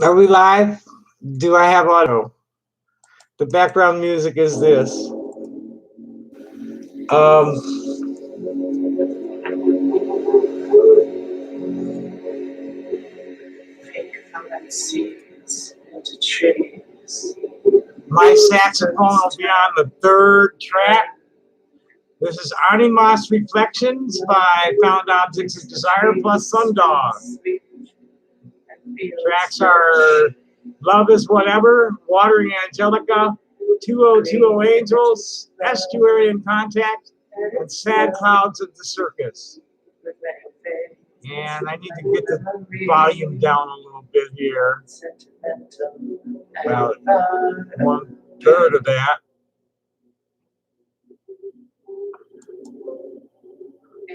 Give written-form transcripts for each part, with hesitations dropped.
Are we live? Do I have audio? The background music is this. Um, my saxophone will be on the third track. This is Arnie Moss Reflections by Found Objects of Desire plus Sundog. Tracks are Love is Whatever, Watering Angelica, 2020 Angels, Estuary in Contact, and Sad Clouds of the Circus. And I need to get the volume down a little bit here. About 1/3 of that.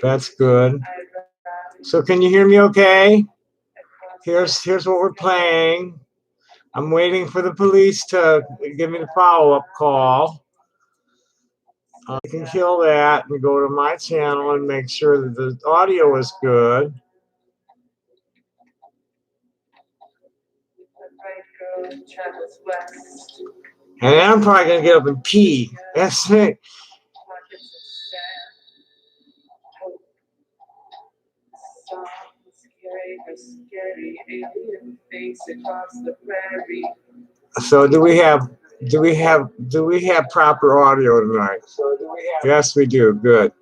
That's good. So can you hear me okay? Here's what we're playing. I'm waiting for the police to give me the follow-up call. I can kill that and go to my channel and make sure that the audio is good. And then I'm probably gonna get up and pee. That's it. So do we have proper audio tonight? Yes, we do. Good.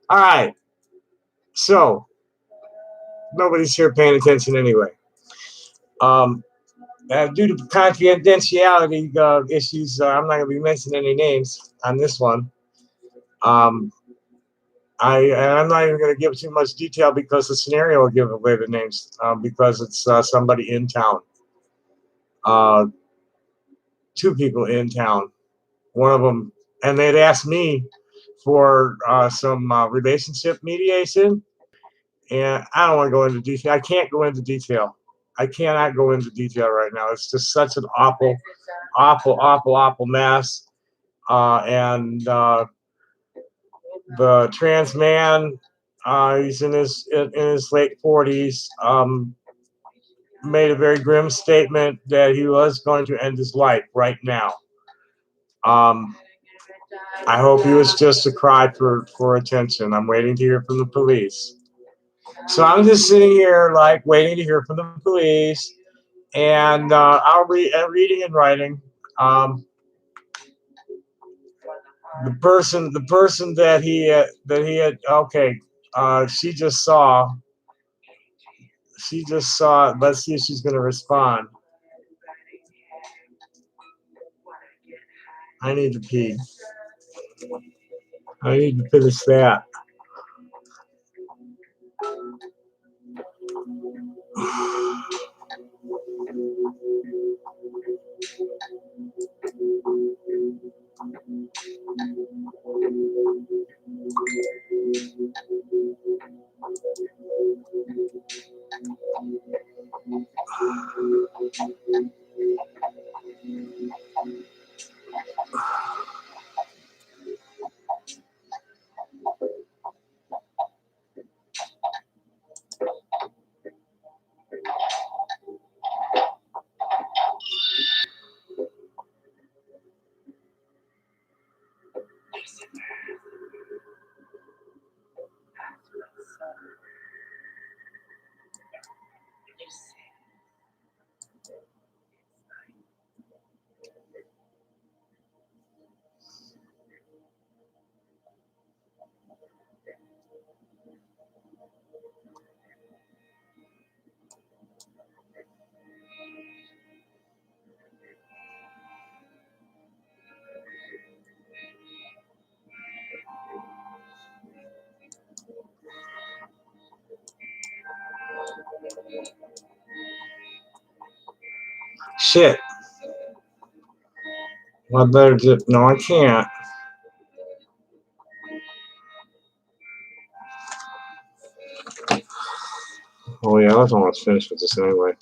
All right. So nobody's here paying attention anyway. Due to confidentiality issues, I'm not going to be mentioning any names on this one. I'm not even going to give too much detail because the scenario will give away the names because it's somebody in town. Two people in town. One of them, and they'd asked me for some relationship mediation, and I don't want to go into detail. I can't go into detail. I cannot go into detail right now. It's just such an awful, awful, awful, awful mess. And the trans man, he's in his late 40s, made a very grim statement that he was going to end his life right now. I hope he was just a cry for attention. I'm waiting to hear from the police. So I'm just sitting here, like, waiting to hear from the police, and I'm reading and writing. The person that he had. Okay, she just saw. She just saw. Let's see if she's going to respond. I need to pee. I need to finish that. Shit. I better just. No, I can't. Oh yeah, I was almost finished with this anyway.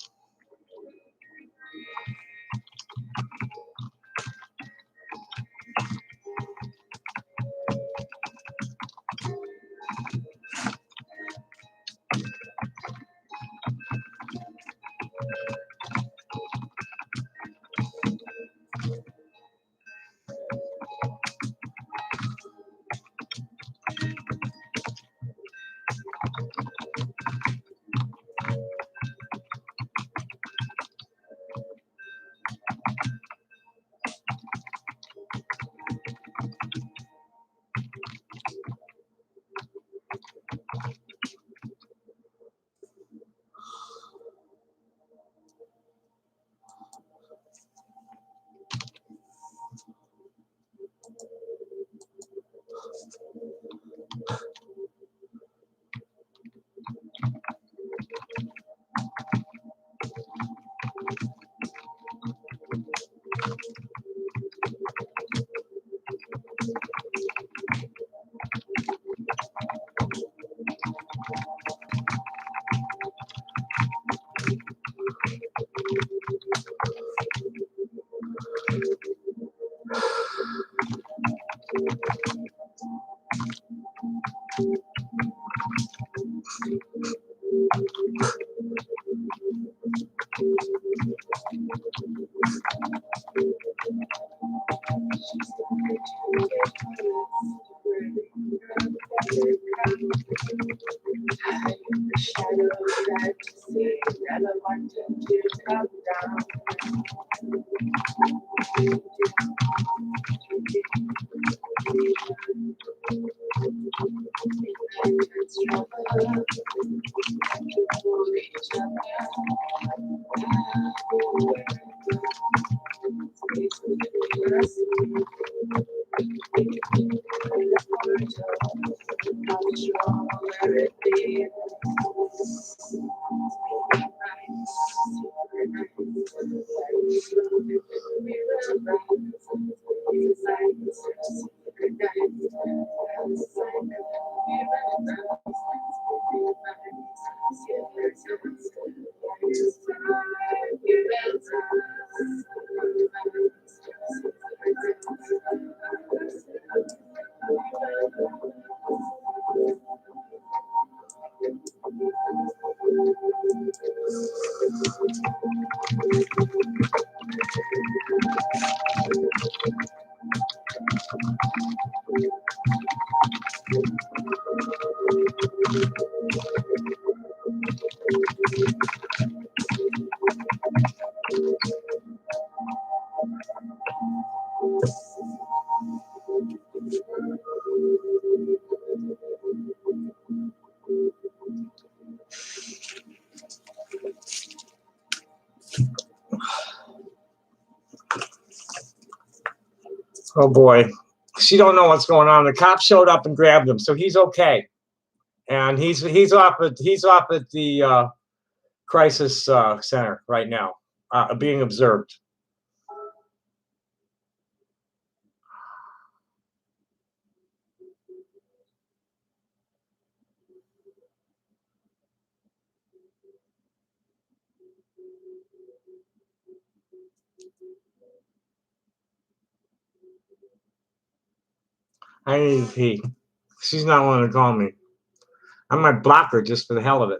Oh boy, she don't know what's going on. The cop showed up and grabbed him, so he's okay, and he's off at the crisis center right now, being observed. I need to pee. She's not wanting to call me. I might block her just for the hell of it.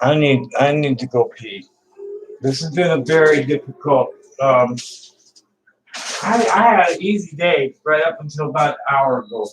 I need to go pee. This has been a very difficult. I had an easy day right up until about an hour ago.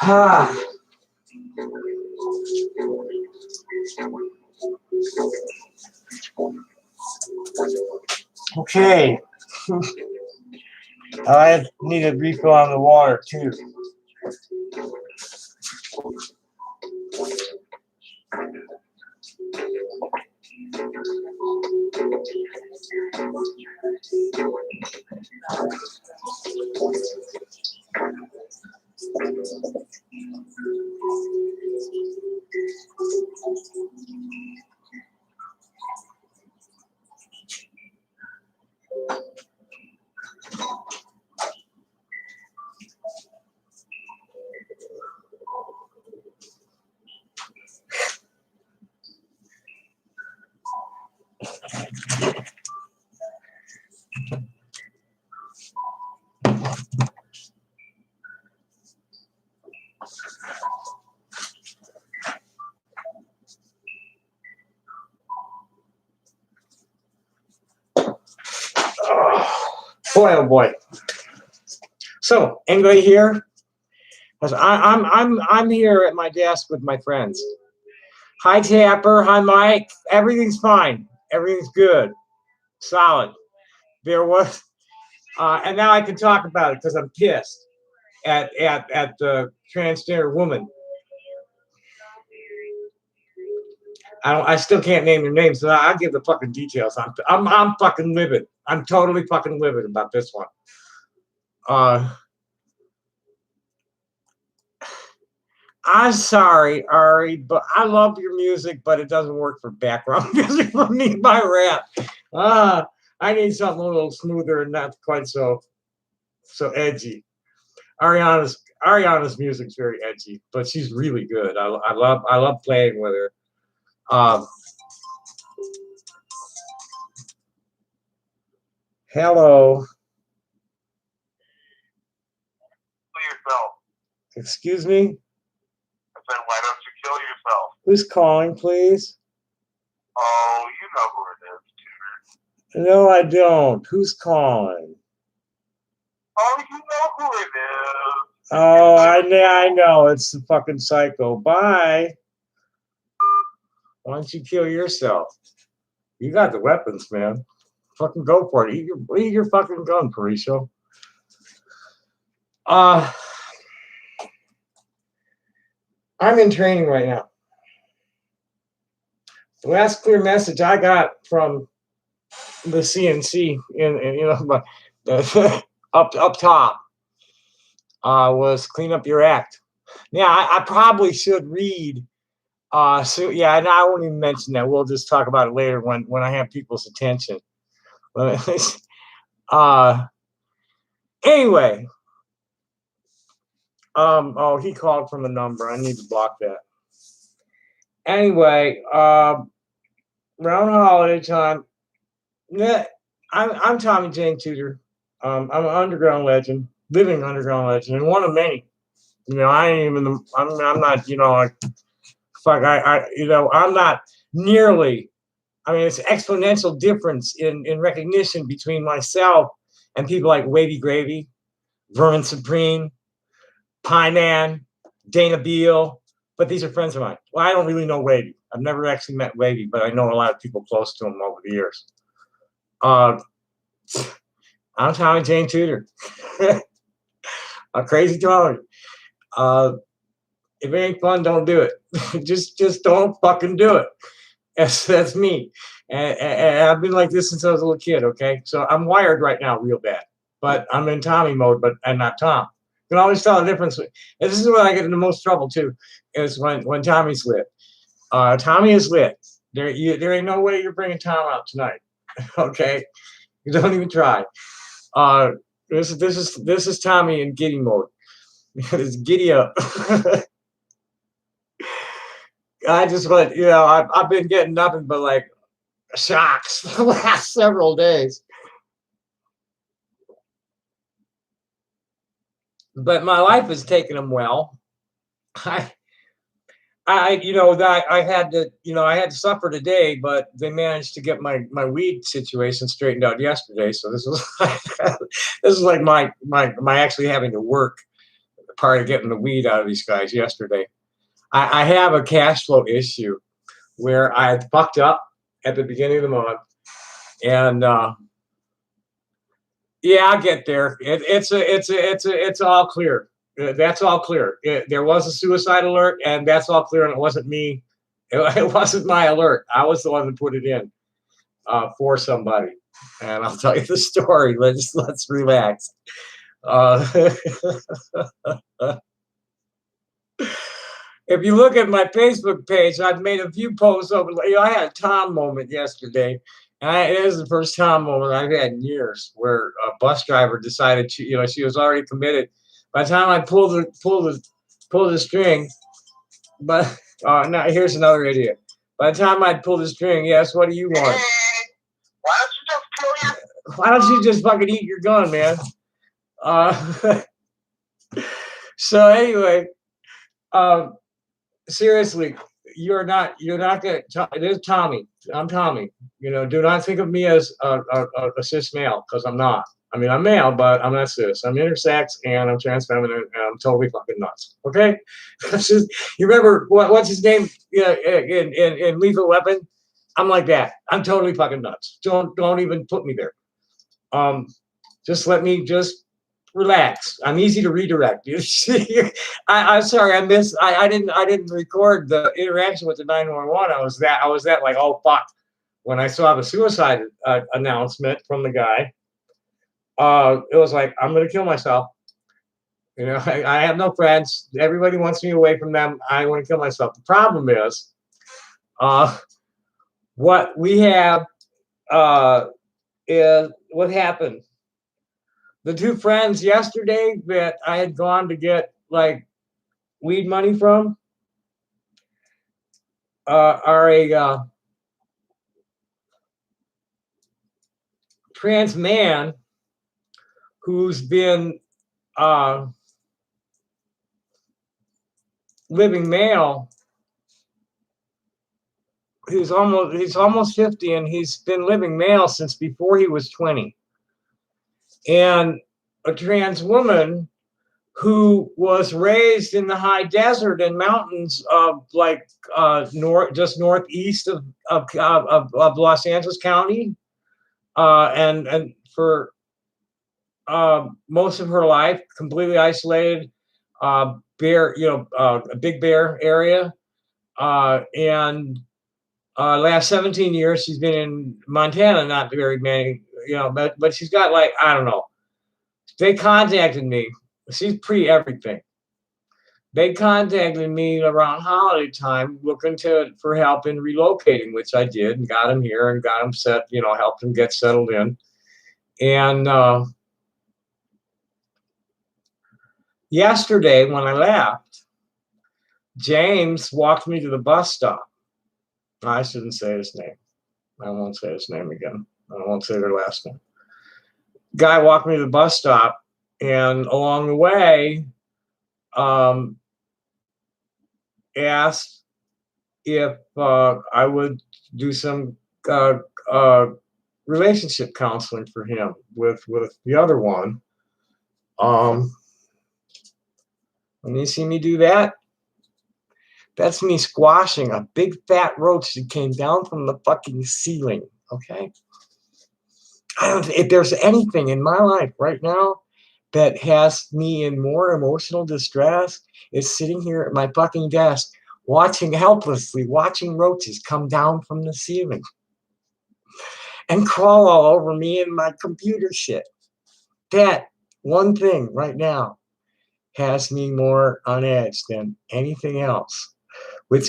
Ah. Okay. I need a refill on the water too. Boy, oh boy. So, anybody here? I'm here at my desk with my friends. Hi, Tapper. Hi, Mike. Everything's fine. Everything's good. Solid. There was, and now I can talk about it because I'm pissed at the transgender woman. I still can't name your name, so I'll give the fucking details. I'm fucking livid. I'm totally fucking livid about this one. I'm sorry, Ari, but I love your music, but it doesn't work for background music for me by rap. I need something a little smoother and not quite so edgy. Ariana's music's very edgy, but she's really good. I love playing with her. Hello. Yourself. Excuse me? I said, why don't you kill yourself? Who's calling, please? Oh, you know who it is, Tutor. No, I don't. Who's calling? Oh, you know who it is. Oh, I know. It's the fucking psycho. Bye. Why don't you kill yourself? You got the weapons, man. Fucking go for it. Eat your fucking gun, Parisho. I'm in training right now. The last clear message I got from the CNC up top was clean up your act. Yeah, I probably should read. So yeah, and I won't even mention that. We'll just talk about it later when I have people's attention. Anyway, oh, he called from a number. I need to block that. Anyway, around holiday time, I'm Tommy Jane Tudor. I'm an underground legend, living underground legend, and one of many. I ain't even. I'm not. Like, fuck. I'm not nearly. I mean, it's an exponential difference in recognition between myself and people like Wavy Gravy, Vermin Supreme, Pie Man, Dana Beal. But these are friends of mine. Well, I don't really know Wavy. I've never actually met Wavy, but I know a lot of people close to him over the years. I'm Tommy Jane Tudor. A crazy Tommy. If it ain't fun, don't do it. just don't fucking do it. That's me. And I've been like this since I was a little kid, okay? So I'm wired right now real bad. But I'm in Tommy mode, and not Tom. You can always tell the difference. And this is when I get in the most trouble, too, is when Tommy's lit. Tommy is lit. There ain't no way you're bringing Tom out tonight, okay? You don't even try. This is Tommy in giddy mode. It's giddy up. I just went, I've been getting nothing but like shocks the last several days. But my life is taking them well. I I had to suffer today, but they managed to get my weed situation straightened out yesterday. So this was this is like my actually having to work part of getting the weed out of these guys yesterday. I have a cash flow issue where I fucked up at the beginning of the month, and yeah, I'll get there. It's all clear. That's all clear. There was a suicide alert, and that's all clear. And it wasn't me. It wasn't my alert. I was the one that put it in for somebody. And I'll tell you the story. Let's relax. If you look at my Facebook page, I've made a few posts over. I had a Tom moment yesterday. And it is the first Tom moment I've had in years where a bus driver decided she was already committed. By the time I pulled the string, but now here's another idiot. By the time I pulled the string, yes, what do you want? Why don't you just kill you? Why don't you just fucking eat your gun, man? So anyway, seriously, you're not gonna. It is Tommy. I'm Tommy. Do not think of me as a cis male, because I'm not. I mean, I'm male, but I'm not cis. I'm intersex and I'm trans feminine and I'm totally fucking nuts. Okay? You remember what's his name in Lethal Weapon? I'm like that. I'm totally fucking nuts. Don't even put me there. Just let me just relax. I'm easy to redirect. I'm sorry. I didn't record the interaction with the 911. I was that like, oh fuck, when I saw the suicide announcement from the guy. It was like, I'm gonna kill myself. I have no friends. Everybody wants me away from them. I want to kill myself. The problem is, what we have is what happened. The two friends yesterday that I had gone to get like weed money from are a trans man who's been living male. He's almost 50, and he's been living male since before he was 20. And a trans woman who was raised in the high desert and mountains of like just northeast of Los Angeles County, and for most of her life, completely isolated, a Big Bear area, and last 17 years she's been in Montana. Not very many, but she's got like, I don't know. They contacted me. She's pre-everything. They contacted me around holiday time looking for help in relocating, which I did, and got him here and got him set, helped him get settled in. And yesterday when I left, James walked me to the bus stop. I shouldn't say his name. I won't say his name again. I won't say their last name. Guy walked me to the bus stop, and along the way, asked if I would do some relationship counseling for him with the other one. When you see me do that, that's me squashing a big fat roach that came down from the fucking ceiling. Okay. If there's anything in my life right now that has me in more emotional distress, it's sitting here at my fucking desk, helplessly watching roaches come down from the ceiling and crawl all over me and my computer shit. That one thing right now has me more on edge than anything else. Which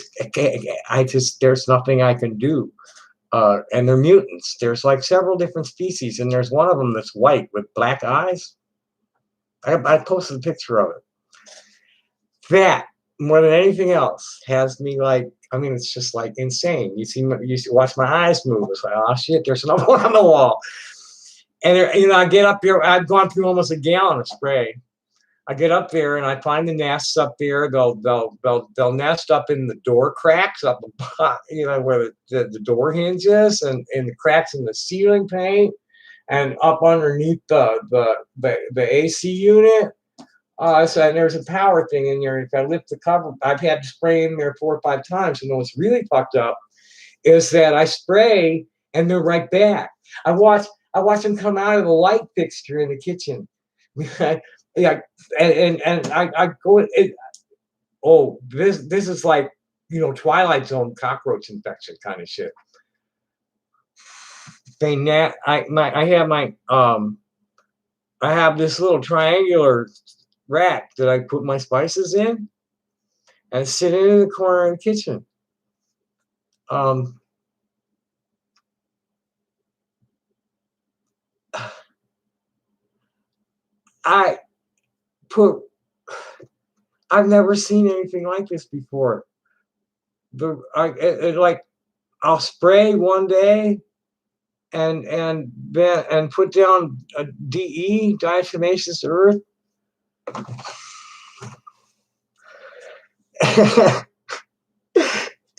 there's nothing I can do. And they're mutants. There's like several different species, and there's one of them that's white with black eyes. I posted a picture of it. That more than anything else has me like. I mean, it's just like insane. You watch my eyes move. It's like, oh shit, there's another one on the wall. And there, I get up here. I've gone through almost a gallon of spray. I get up there and I find the nests up there. They'll nest up in the door cracks up, where the door hinges and the cracks in the ceiling paint and up underneath the AC unit. So and there's a power thing in there. If I lift the cover, I've had to spray in there 4 or 5 times. And what's really fucked up is that I spray and they're right back. I watch them come out of the light fixture in the kitchen. Yeah, and I go. This is like Twilight Zone cockroach infection kind of shit. I have this little triangular rack that I put my spices in and sit in the corner of the kitchen. I've never seen anything like this before. I'll spray one day and put down a DE, diatomaceous earth.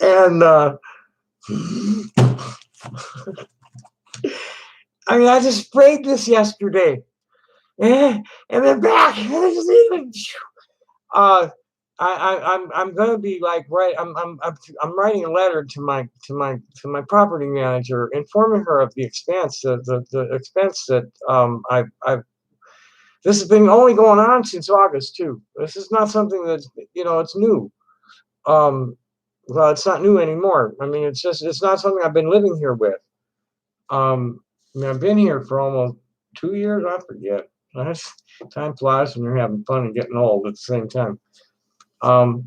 And I mean, I just sprayed this yesterday, and then back. I'm gonna be like I'm writing a letter to my property manager, informing her of the expense, the expense that I've. This has been only going on since August too. This is not something that's it's new. Well, it's not new anymore. I mean, it's not something I've been living here with. I mean, I've been here for almost 2 years. I forget. Time flies when you're having fun and getting old at the same time. So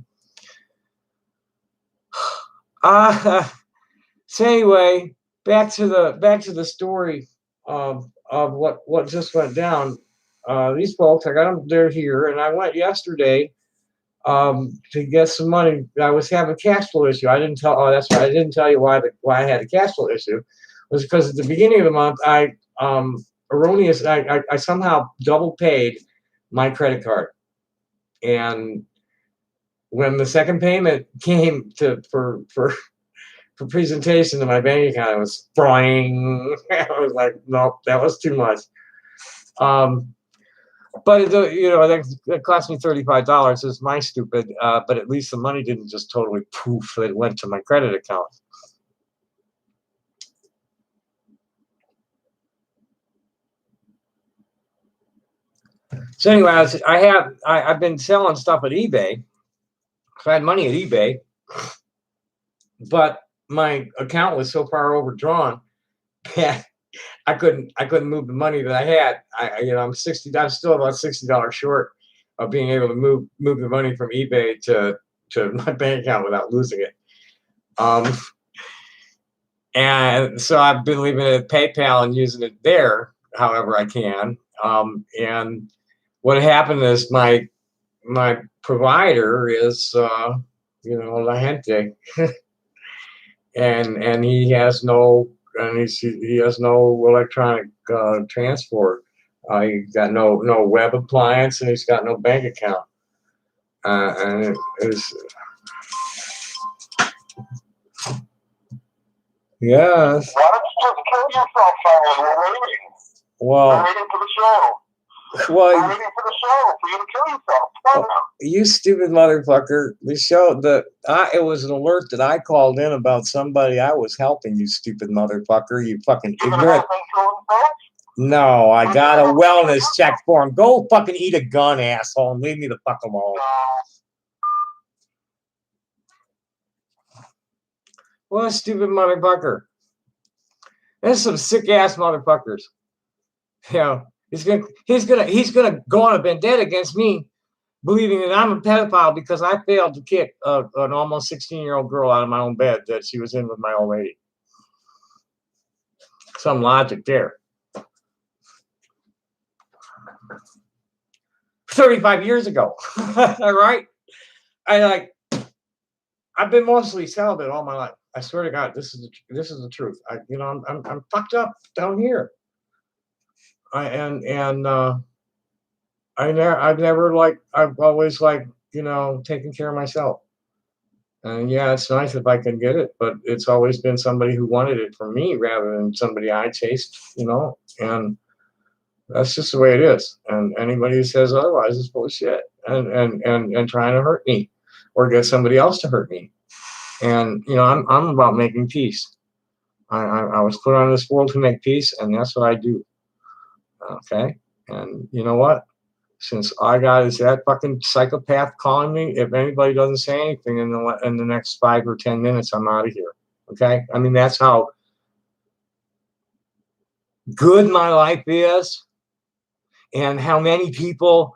anyway, back to the story of what just went down. These folks, I got them. They're here, and I went yesterday to get some money. I was having a cash flow issue. I didn't tell. Oh, that's right. I didn't tell you why I had a cash flow issue. It was because at the beginning of the month, I somehow double paid my credit card, and when the second payment came for presentation to my bank account, it was spring. I was like, nope, that was too much. But that cost me $35. It's my stupid. But at least the money didn't just totally poof. It went to my credit account. So anyway, I've been selling stuff at eBay. So I had money at eBay, but my account was so far overdrawn that I couldn't move the money that I had. I'm still about $60 short of being able to move the money from eBay to my bank account without losing it. And so I've been leaving it at PayPal and using it there however I can. And what happened is my provider is La Gente, and he has no electronic transport. He's got no web appliance, and he's got no bank account. And it is. Yes. Why don't you just kill yourself, Simon? We're waiting. Well. We're waiting for the show. Well, we're waiting for the show for you to kill yourself. Come on. You stupid motherfucker. The show it was an alert that I called in about somebody I was helping, you stupid motherfucker. You fucking ignorant. No, I got a wellness check for him. Go fucking eat a gun, asshole, and leave me the fuck alone. What a stupid motherfucker. There's some sick ass motherfuckers. He's gonna go on a vendetta against me, believing that I'm a pedophile because I failed to kick an almost 16-year-old girl out of my own bed that she was in with my old lady. Some logic there. 35 years ago. All right. I've been mostly celibate all my life. I swear to God, this is the truth. I'm fucked up down here. I've always taken care of myself. And yeah, it's nice if I can get it, but it's always been somebody who wanted it for me rather than somebody I chased, and that's just the way it is. And anybody who says otherwise is bullshit and trying to hurt me or get somebody else to hurt me. And I'm about making peace. I was put on this world to make peace, and that's what I do. Okay, and you know what? Since I got is that fucking psychopath calling me, if anybody doesn't say anything in the next 5 or 10 minutes, I'm out of here. Okay, I mean that's how good my life is, and how many people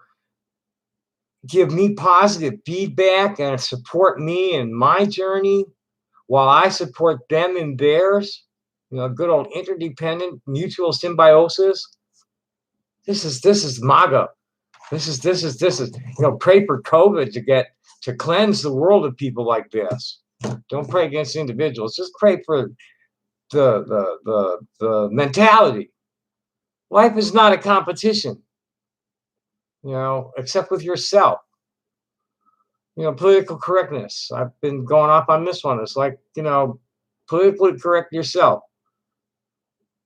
give me positive feedback and support me in my journey, while I support them in theirs. Good old interdependent mutual symbiosis. This is MAGA. This is pray for COVID to cleanse the world of people like this. Don't pray against individuals. Just pray for the mentality. Life is not a competition, except with yourself. Political correctness. I've been going off on this one. It's like, politically correct yourself.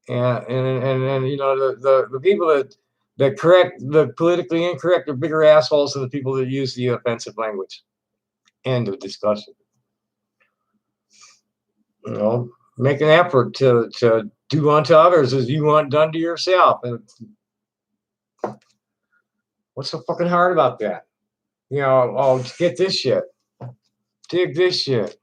And the people that correct the politically incorrect are bigger assholes than the people that use the offensive language. End of discussion. Make an effort to do unto others as you want done to yourself. And what's so fucking hard about that? Get this shit. Dig this shit.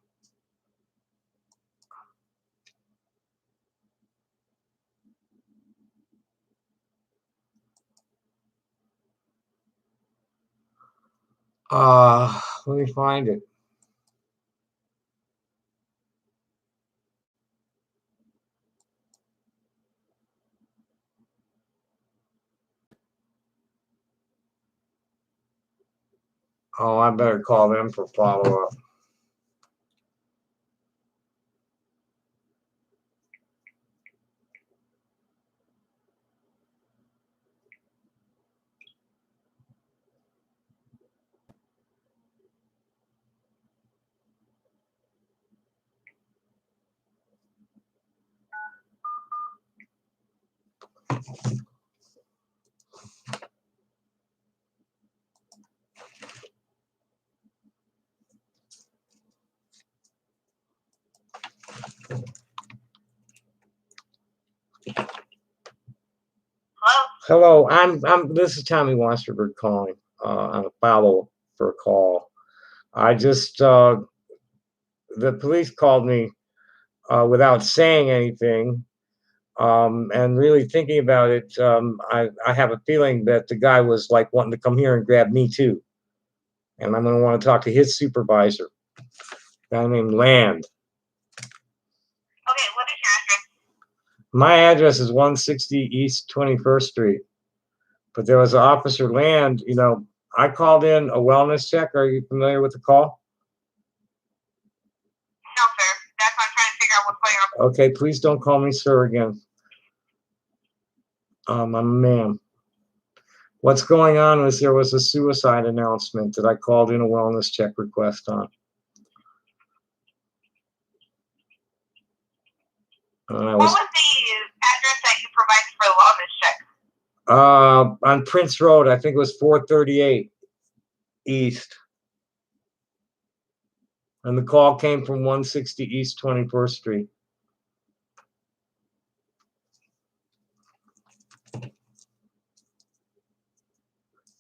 Let me find it. Oh, I better call them for follow-up. Hello, this is Tommy Wasserberg calling on a follow for a call. I just the police called me without saying anything, and really thinking about it, I have a feeling that the guy was like wanting to come here and grab me too, and I'm going to want to talk to his supervisor, a guy named Land. Okay, what is your address? My address is 160 East 21st Street. But there was an Officer Land, I called in a wellness check. Are you familiar with the call? No, sir. That's why I'm trying to figure out what's going on. Okay, please don't call me sir again. I'm a man. What's going on is there was a suicide announcement that I called in a wellness check request on. What was the address that you provided for the wellness check? On Prince Road, I think it was 438 East. And the call came from 160 East 21st Street.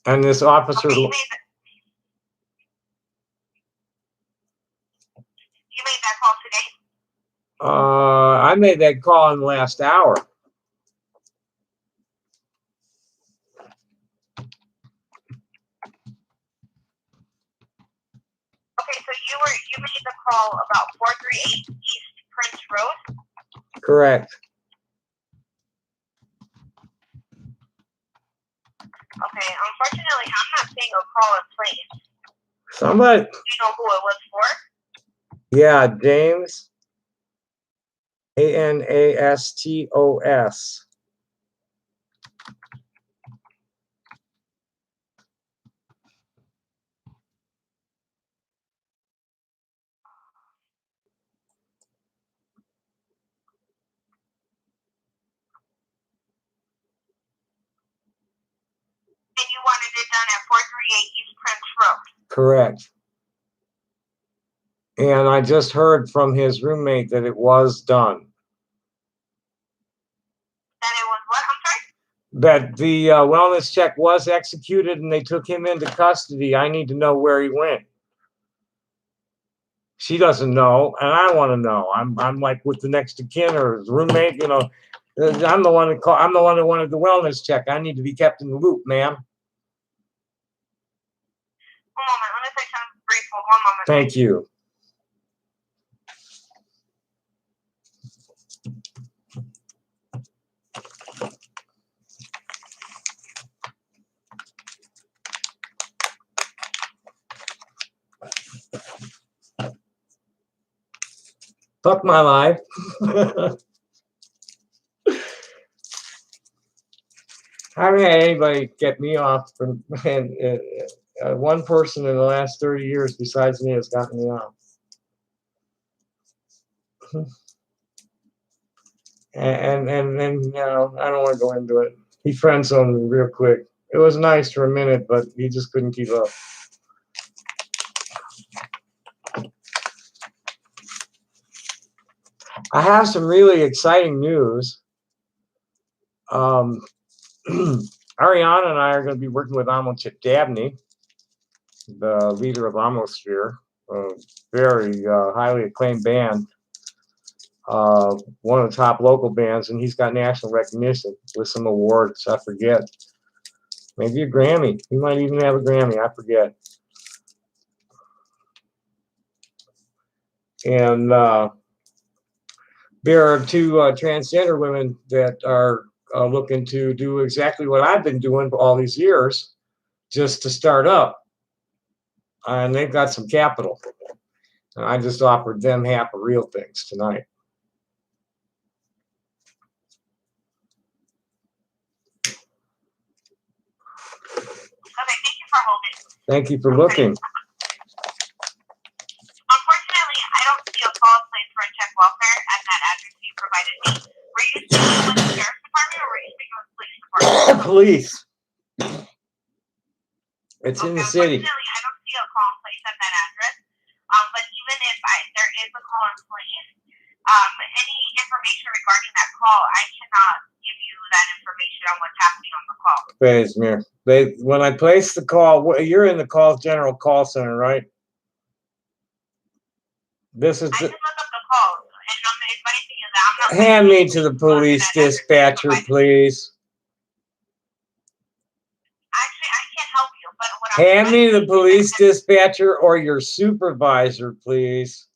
And this officer... Okay, you made that call today? I made that call in the last hour. Okay, so you made the call about 438 East Prince Road? Correct. Okay, unfortunately, I'm not seeing a call in place. Somebody. Do you know who it was for? Yeah, James. Anastos. And you wanted it done at 438 East Prince Road. Correct. And I just heard from his roommate that it was done. That it was what? I'm sorry? That the wellness check was executed and they took him into custody. I need to know where he went. She doesn't know, and I want to know. I'm like with the next of kin or his roommate, you know. I'm the one that called. I'm the one that wanted the wellness check. I need to be kept in the loop, ma'am. One moment. Let me say something brief. One moment. Thank you. Fuck my life. I haven't had anybody get me off from, and one person in the last 30 years besides me has gotten me off. And you know, I don't want to go into it. He friend zoned me real quick. It was nice for a minute, but he just couldn't keep up. I have some really exciting news. Ariana and I are going to be working with Amo Chip Dabney, the leader of Amosphere, a very highly acclaimed band, one of the top local bands, and he's got national recognition with some awards. I forget. Maybe a Grammy. He might even have a Grammy. I forget. And there are two transgender women that are looking to do exactly what I've been doing for all these years, just to start up. And they've got some capital. And I just offered them half of real things tonight. Okay, thank you for holding. Thank you for looking. Unfortunately, I don't see a call place for a check welfare at that address you provided me. Were you speaking with the sheriff's department or were you speaking with the police department? Police. It's in the city. Unfortunately, I don't see a call in place at that address. But even if there is a call in place, any information regarding that call, I cannot give you that information on what's happening on the call. When I place the call, you're in the general call center, right? This is. I can look up the call, and if anything is that, I'm not. Hand me to the police dispatcher, please. Actually, I can't help you, but what I'm. Hand me the police dispatcher or your supervisor, please.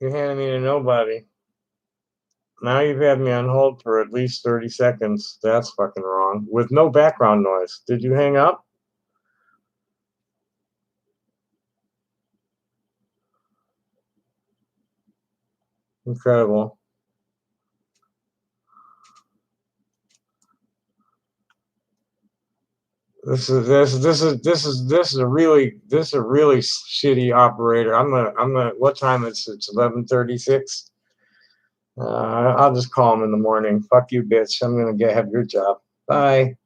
You handed me to nobody. Now you've had me on hold for at least 30 seconds. That's fucking wrong. With no background noise. Did you hang up? Incredible. This is a really shitty operator. I'm gonna what time is it? It's 11:36. I'll just call him in the morning. Fuck you, bitch. I'm gonna have your job. Bye.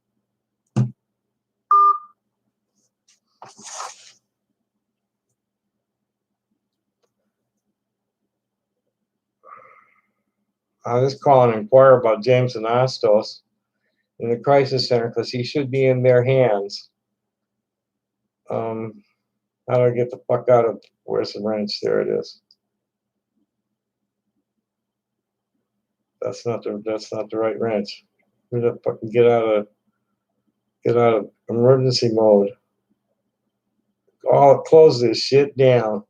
I'll just call and inquire about James Anastos in the crisis center because he should be in their hands. How do I get the fuck out of where's the wrench? There it is. That's not the right wrench. We have to fucking get out of emergency mode. Oh, close this shit down.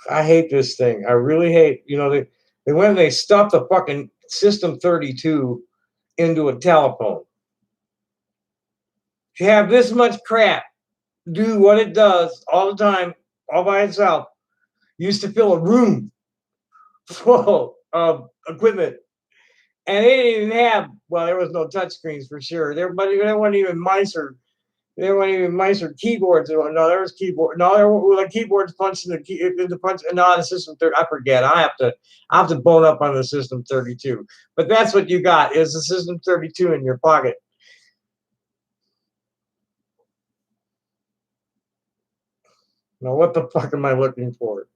I hate this thing. I really hate. They went and they stuffed the fucking System 32 into a telephone. To have this much crap do what it does all the time, all by itself, used to fill a room full of equipment. And they didn't even have, well, there was no touch screens for sure. There weren't even mice or keyboards. No, there was keyboard. No, there were like keyboards punched in the key into punch. No, the System 30. I forget. I have to bone up on the System 32. But that's what you got is the System 32 in your pocket. Now, what the fuck am I looking for?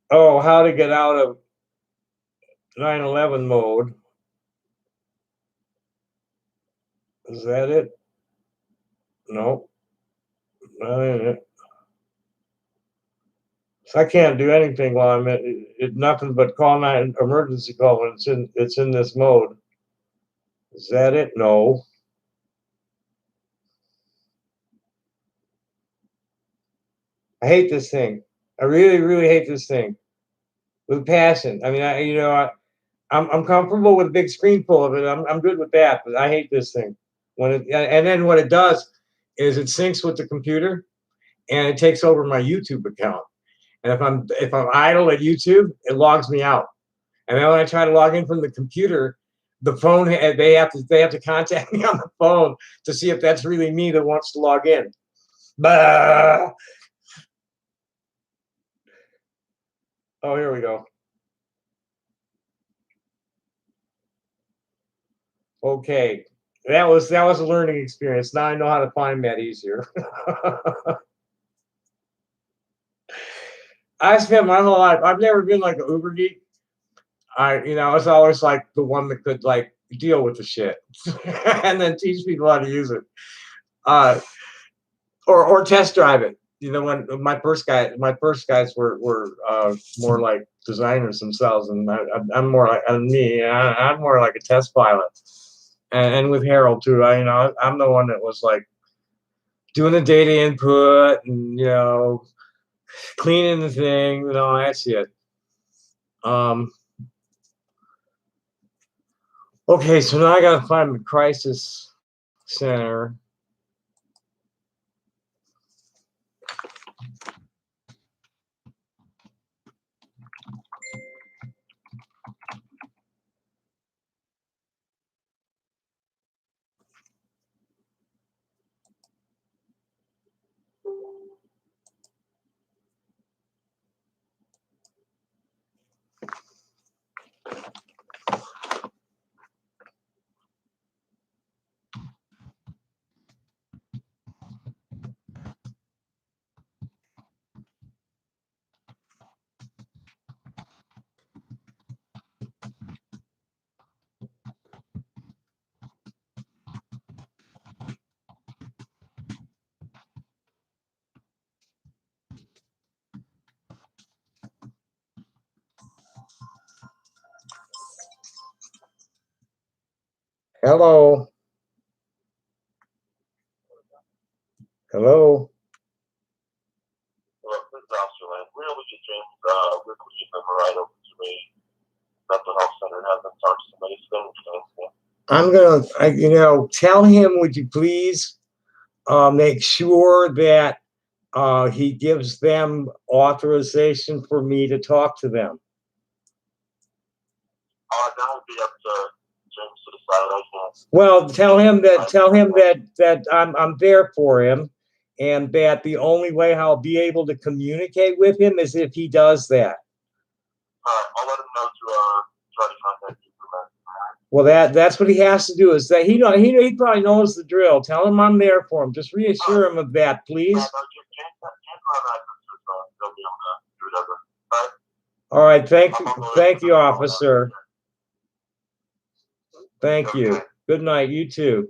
Oh, how to get out of 9/11 mode. Is that it? No, not in it. So I can't do anything while I'm in it. Nothing but call 9 emergency call when it's in this mode. Is that it? No. I hate this thing. I really, really hate this thing with passion. I mean, I'm comfortable with a big screen full of it. I'm good with that, but I hate this thing. And then what it does is it syncs with the computer and it takes over my YouTube account. And if I'm idle at YouTube, it logs me out. And then when I try to log in from the computer, the phone they have to contact me on the phone to see if that's really me that wants to log in. Bah! Oh, here we go. Okay, that was a learning experience. Now I know how to find that easier. I spent my whole life. I've never been like an Uber geek. I was always like the one that could like deal with the shit and then teach people how to use it, or test drive it. When my first guys were more like designers themselves, and I'm more like I'm more like a test pilot, and with Harold too. I'm the one that was like doing the data input and cleaning the thing and all that shit. Okay, so now I gotta find the crisis center. Hello. Hello. right over to a mental health center and have them talk to somebody. I'm gonna, tell him, would you please make sure that he gives them authorization for me to talk to them. That would be up to James to decide. I can't. Well, tell him that I'm there for him, and that the only way I'll be able to communicate with him is if he does that. All right, I'll let him know to try to contact you for that. Well, that's what he has to do. Is that he probably knows the drill. Tell him I'm there for him. Just reassure him of that, please. All right, thank you, officer. Thank you. Good night. You too.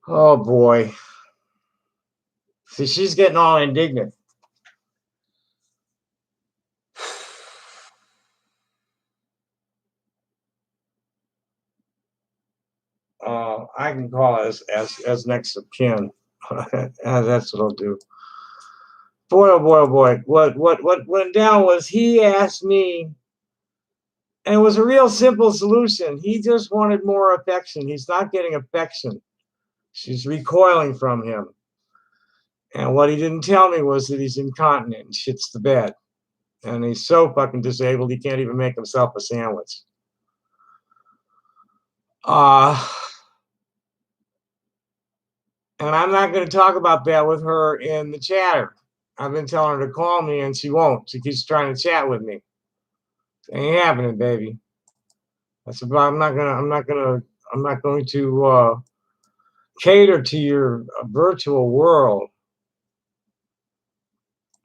Oh boy. See, she's getting all indignant. I can call as next of kin. That's what I'll do. Boy, oh boy, oh boy. What went down was he asked me, and it was a real simple solution. He just wanted more affection. He's not getting affection. She's recoiling from him. And what he didn't tell me was that he's incontinent and shits the bed. And he's so fucking disabled he can't even make himself a sandwich. And I'm not going to talk about that with her in the chatter. I've been telling her to call me and she won't. She keeps trying to chat with me. Ain't happening, baby. That's about. I'm not going to cater to your virtual world.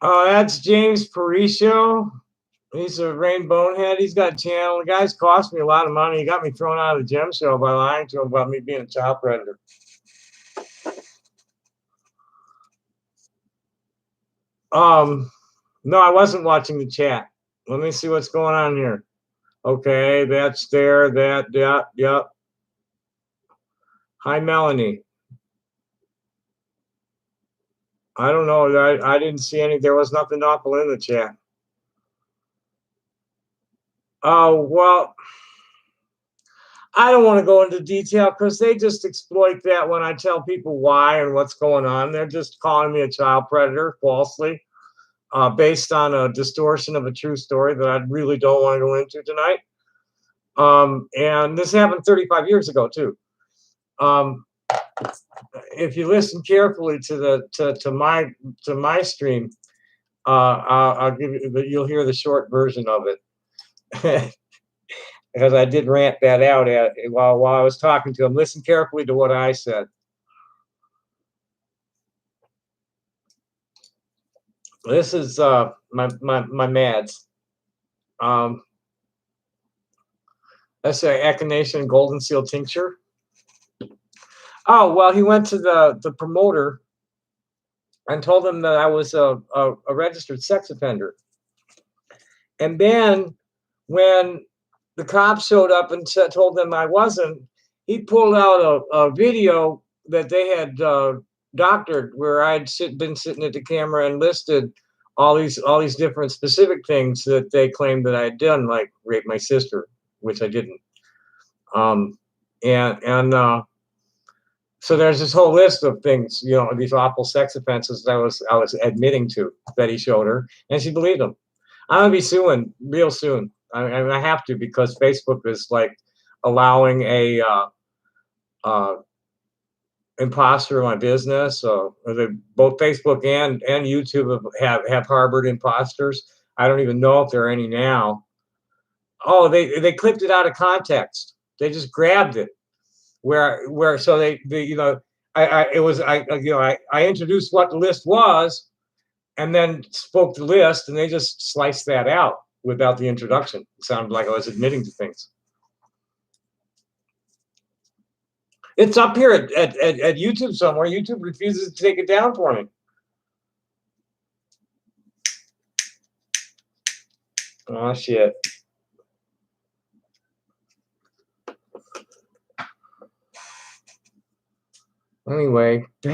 Oh, that's James Parisio. He's a Rain Bonehead. He's got a channel. The guy's cost me a lot of money. He got me thrown out of the gem show by lying to him about me being a child predator. No, I wasn't watching the chat. Let me see what's going on here. Okay, that's there. Yep. Hi, Melanie. I don't know. I didn't see any. There was nothing awful in the chat. Oh, well, I don't want to go into detail because they just exploit that when I tell people why and what's going on. They're just calling me a child predator falsely, based on a distortion of a true story that I really don't want to go into tonight. And this happened 35 years ago too. If you listen carefully to my stream, I'll give you. You'll hear the short version of it. Because I did rant that out while I was talking to him. Listen carefully to what I said. This is my mads. That's an Echinacea Golden Seal tincture. Oh, well, he went to the promoter and told him that I was a registered sex offender. And then when the cops showed up and told them I wasn't, he pulled out a video that they had doctored where I'd been sitting at the camera and listed all these different specific things that they claimed that I had done, like rape my sister, which I didn't. Um, and so there's this whole list of things, you know, these awful sex offenses that I was admitting to that he showed her, and she believed them. I'm gonna be suing real soon. I have to, because Facebook is like allowing a imposter in my business. So both Facebook and YouTube have harbored imposters. I don't even know if there are any now. Oh, they clipped it out of context. They just grabbed it where so they you know I introduced what the list was, and then spoke the list, and they just sliced that out without the introduction. It sounded like I was admitting to things. It's up here at YouTube somewhere. YouTube refuses to take it down for me. Oh shit. Anyway, you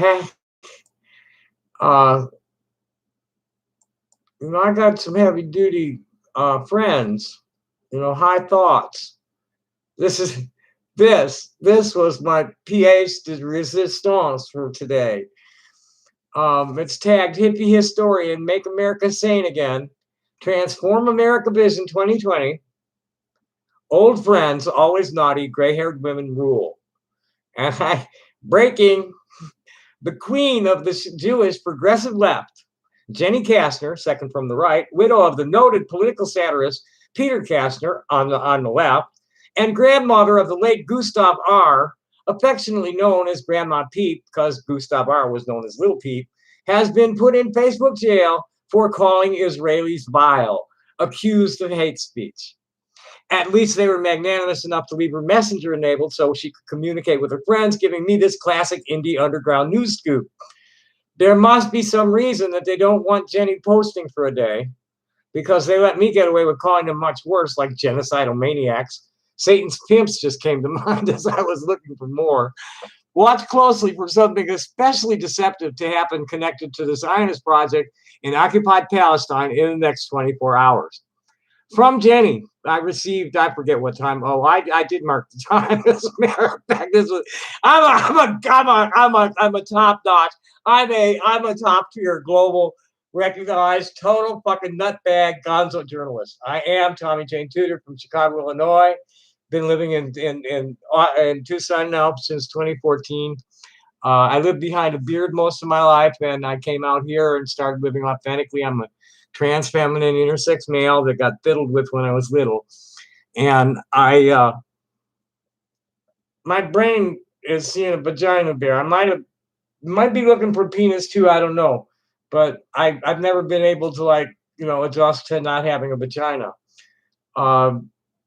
know, I got some heavy duty friends, you know, high thoughts. This is this was my pièce de résistance for today. It's tagged hippie historian, make America sane again, transform America vision 2020, old friends, always naughty, gray-haired women rule. And breaking, the queen of the Jewish progressive left, Jenny Kastner, second from the right, widow of the noted political satirist Peter Kastner on the left, and grandmother of the late Gustav R., affectionately known as Grandma Peep, because Gustav R. was known as Little Peep, has been put in Facebook jail for calling Israelis vile, accused of hate speech. At least they were magnanimous enough to leave her messenger enabled so she could communicate with her friends, giving me this classic indie underground news scoop. There must be some reason that they don't want Jenny posting for a day, because they let me get away with calling them much worse, like genocidal maniacs. Satan's pimps just came to mind as I was looking for more. Watch closely for something especially deceptive to happen connected to the Zionist project in occupied Palestine in the next 24 hours. From Jenny, I received, I forget what time. Oh, I did mark the time. As a matter of fact, this was, I'm a top notch. I'm a top tier global recognized total fucking nutbag gonzo journalist. I am Tommy Jane Tudor from Chicago, Illinois. Been living in Tucson now since 2014. I lived behind a beard most of my life, and I came out here and started living authentically. I'm a trans feminine intersex male that got fiddled with when I was little, and my brain is seeing a vagina bear. I might be looking for penis too. I don't know, but I've never been able to, like, you know, adjust to not having a vagina.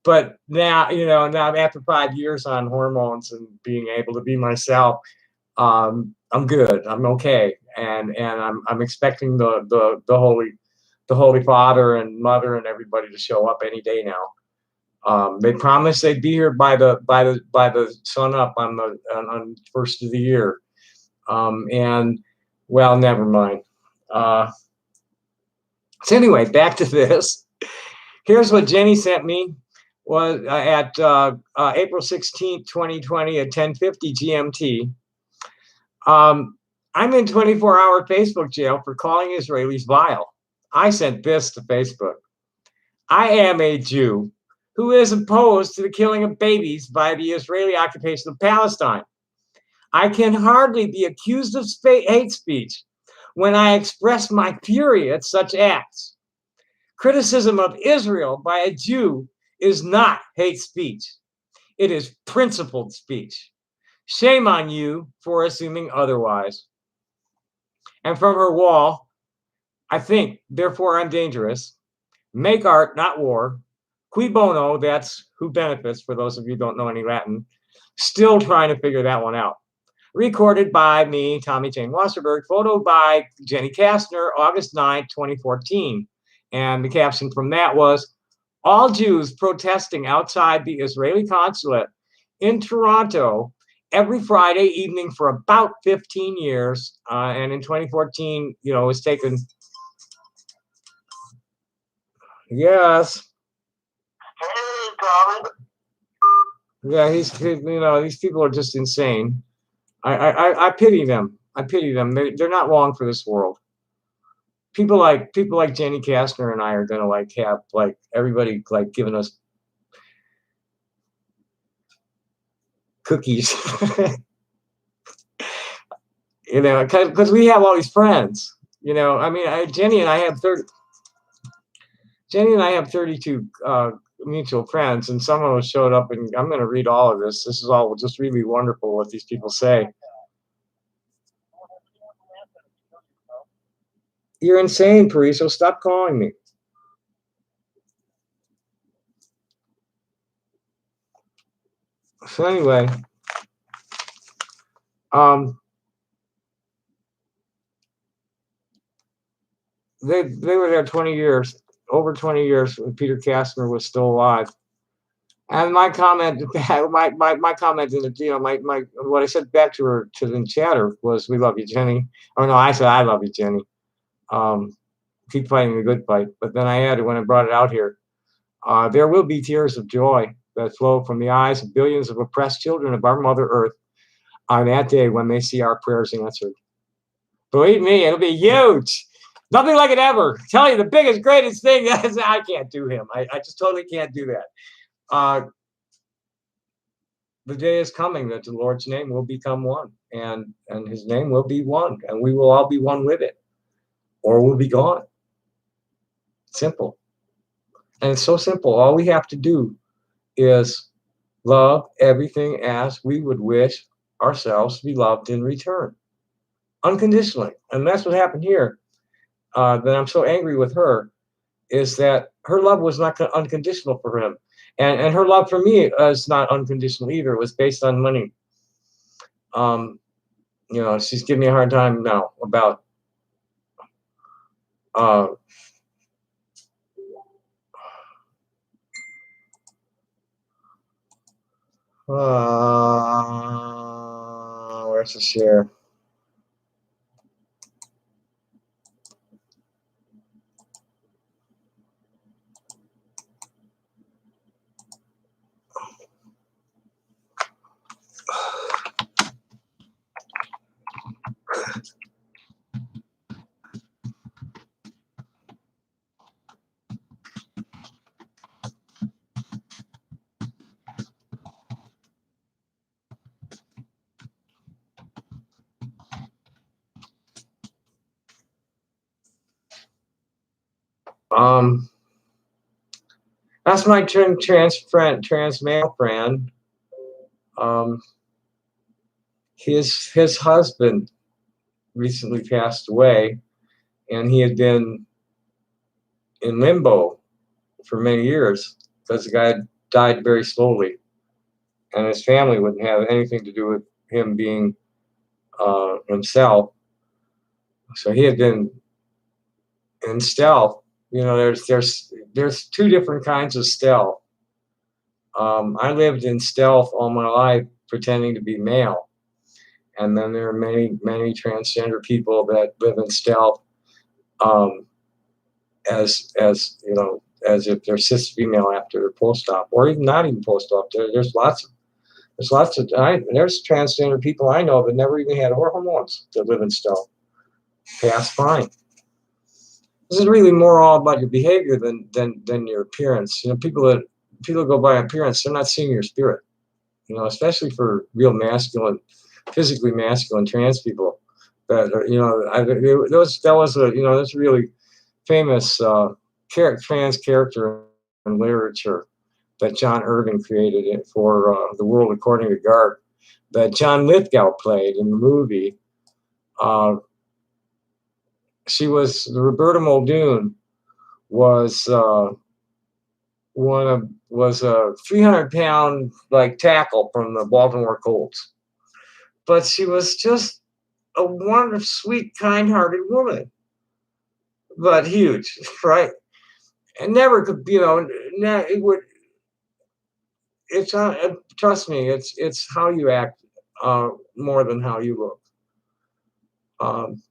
But now, you know, now after 5 years on hormones and being able to be myself, I'm good. I'm okay, and I'm expecting the Holy Father and Mother and everybody to show up any day now. They promised they'd be here by the sun up on first of the year, and well, never mind. So anyway, back to this. Here's what Jenny sent me was at April 16th, 2020 at 10:50 GMT. I'm in 24-hour Facebook jail for calling Israelis vile. I sent this to Facebook. I am a Jew who is opposed to the killing of babies by the Israeli occupation of Palestine. I can hardly be accused of hate speech when I express my fury at such acts. Criticism of Israel by a Jew is not hate speech. It is principled speech. Shame on you for assuming otherwise. And from her wall, I think, therefore I'm dangerous. Make art, not war. Cui bono, that's who benefits, for those of you who don't know any Latin. Still trying to figure that one out. Recorded by me, Tommy Jane Wasserberg, photo by Jenny Kastner, August 9, 2014. And the caption from that was, all Jews protesting outside the Israeli consulate in Toronto every Friday evening for about 15 years. And in 2014, you know, it was taken Yes. Hey, Colin. Yeah, these people are just insane. I pity them. I pity them. They're not long for this world. People like Jenny Kastner and I are gonna like have like everybody like giving us cookies, because we have all these friends. I mean, Jenny and I have 32 mutual friends, and some of them showed up, and I'm going to read all of this. This is all just really wonderful what these people say. You're insane, Pariso. Stop calling me. So anyway, they were there 20 years, over 20 years when Peter Kastner was still alive. And my comment, my comment in the, my what I said back to her to the chatter was, "We love you, Jenny." Oh no, I said, "I love you, Jenny." Keep fighting the good fight. But then I added when I brought it out here, there will be tears of joy that flow from the eyes of billions of oppressed children of our Mother Earth on that day when they see our prayers answered. Believe me, it'll be huge. Nothing like it ever. I tell you, the biggest, greatest thing is I can't do him. I just totally can't do that. The day is coming that the Lord's name will become one, and his name will be one, and we will all be one with it, or we'll be gone. Simple. And it's so simple. All we have to do is love everything as we would wish ourselves to be loved in return, unconditionally. And that's what happened here. That I'm so angry with her is that her love was not unconditional for him. And her love for me is not unconditional either. It was based on money. She's giving me a hard time now about uh, where's the share? That's my trans male friend. Um, his husband recently passed away, and he had been in limbo for many years because the guy died very slowly, and his family wouldn't have anything to do with him being himself. So he had been in stealth. There's two different kinds of stealth. I lived in stealth all my life, pretending to be male, and then there are many transgender people that live in stealth, um, as if they're cis female after their post-op, or even not even post-op. There's transgender people I know that never even had hormones that live in stealth. Pass fine. This is really more all about your behavior than your appearance. People go by appearance, they're not seeing your spirit. Especially for real masculine, physically masculine trans people. That was a this really famous trans character in literature that John Irving created it for The World According to Garp, that John Lithgow played in the movie. Roberta Muldoon was was a 300-pound like tackle from the Baltimore Colts, but she was just a wonderful, sweet, kind-hearted woman, but huge, right? And never could, it would. It's trust me, it's how you act more than how you look. Um,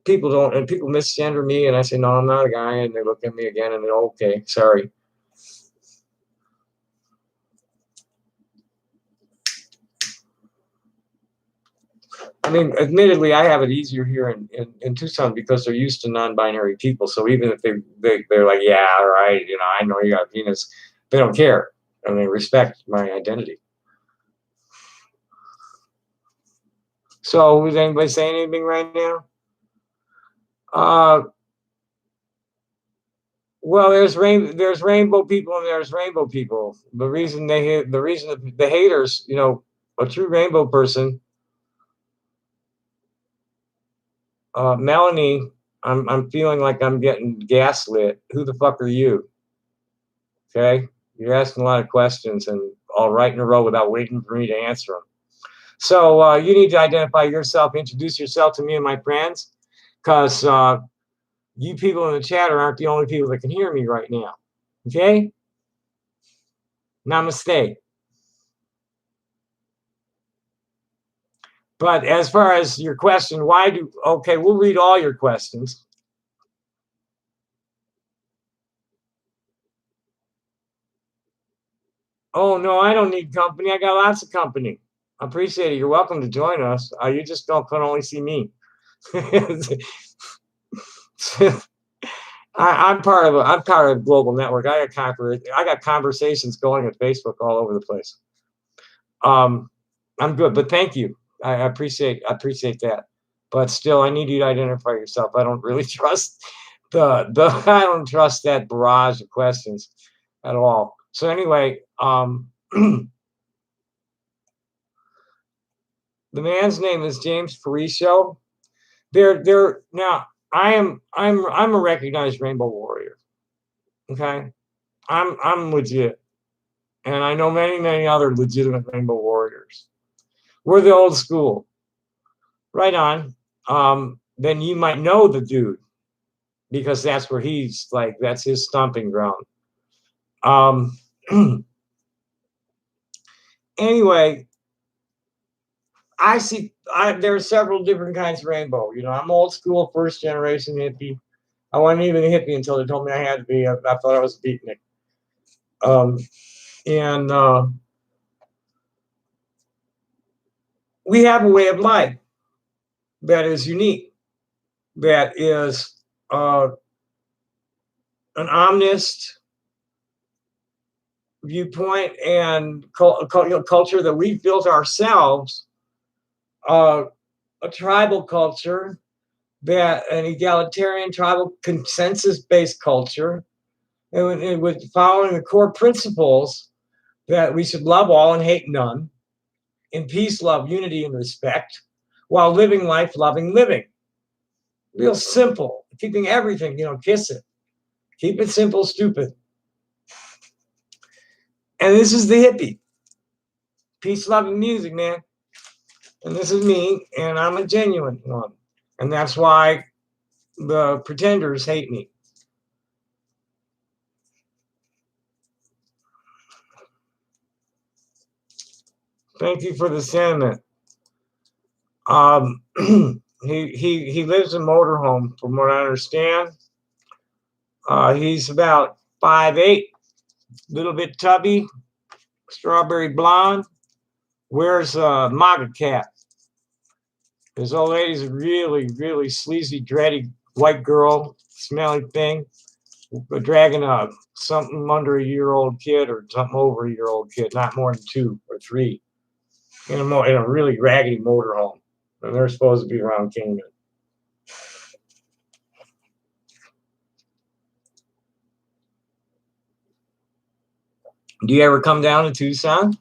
people don't, and people misgender me, and I say, no, I'm not a guy, and they look at me again, and they're okay, sorry. I mean, admittedly, I have it easier here in Tucson because they're used to non-binary people. So even if they're like, yeah, all right, I know you got a penis, they don't care, and they respect my identity. So is anybody saying anything right now? Well, there's rainbow people and there's rainbow people. The reason the haters, a true rainbow person, Melanie, I'm feeling like I'm getting gaslit. Who the fuck are you? Okay, you're asking a lot of questions and all right in a row without waiting for me to answer them. So you need to identify yourself, introduce yourself to me and my friends, because you people in the chat aren't the only people that can hear me right now. Okay? Namaste. But as far as your question, okay, we'll read all your questions. Oh, no, I don't need company. I got lots of company. I appreciate it. You're welcome to join us. You just can only see me. I'm part of a global network. I got conversations going at Facebook all over the place. I'm good, but thank you. I appreciate that. But still, I need you to identify yourself. I don't really trust I don't trust that barrage of questions at all. So anyway, the man's name is James Faricio. They're now I'm a recognized rainbow warrior. Okay, I'm legit, and I know many other legitimate rainbow warriors. We're the old school. Right on. Then you might know the dude because that's where that's his stomping ground. Anyway, there are several different kinds of rainbow. I'm old school, first generation hippie. I wasn't even a hippie until they told me I had to be. I thought I was a beatnik. And we have a way of life that is unique, that is an omnist viewpoint and culture that we've built ourselves, a tribal culture, that an egalitarian tribal consensus-based culture, and with following the core principles that we should love all and hate none, in peace, love, unity, and respect, while living life, loving living. Real simple, keeping everything, kiss it. Keep it simple, stupid. And this is the hippie. Peace, love, and music, man. And this is me, and I'm a genuine one. And that's why the pretenders hate me. Thank you for the sentiment. He lives in motorhome, from what I understand. He's about 5'8", little bit tubby, strawberry blonde, wears a MAGA cap. His old lady's a really sleazy, dready white girl, smelly thing, dragging something under a year-old kid or something over a year-old kid, not more than 2 or 3, in a really raggedy motorhome. And they're supposed to be around Kingman. Do you ever come down to Tucson?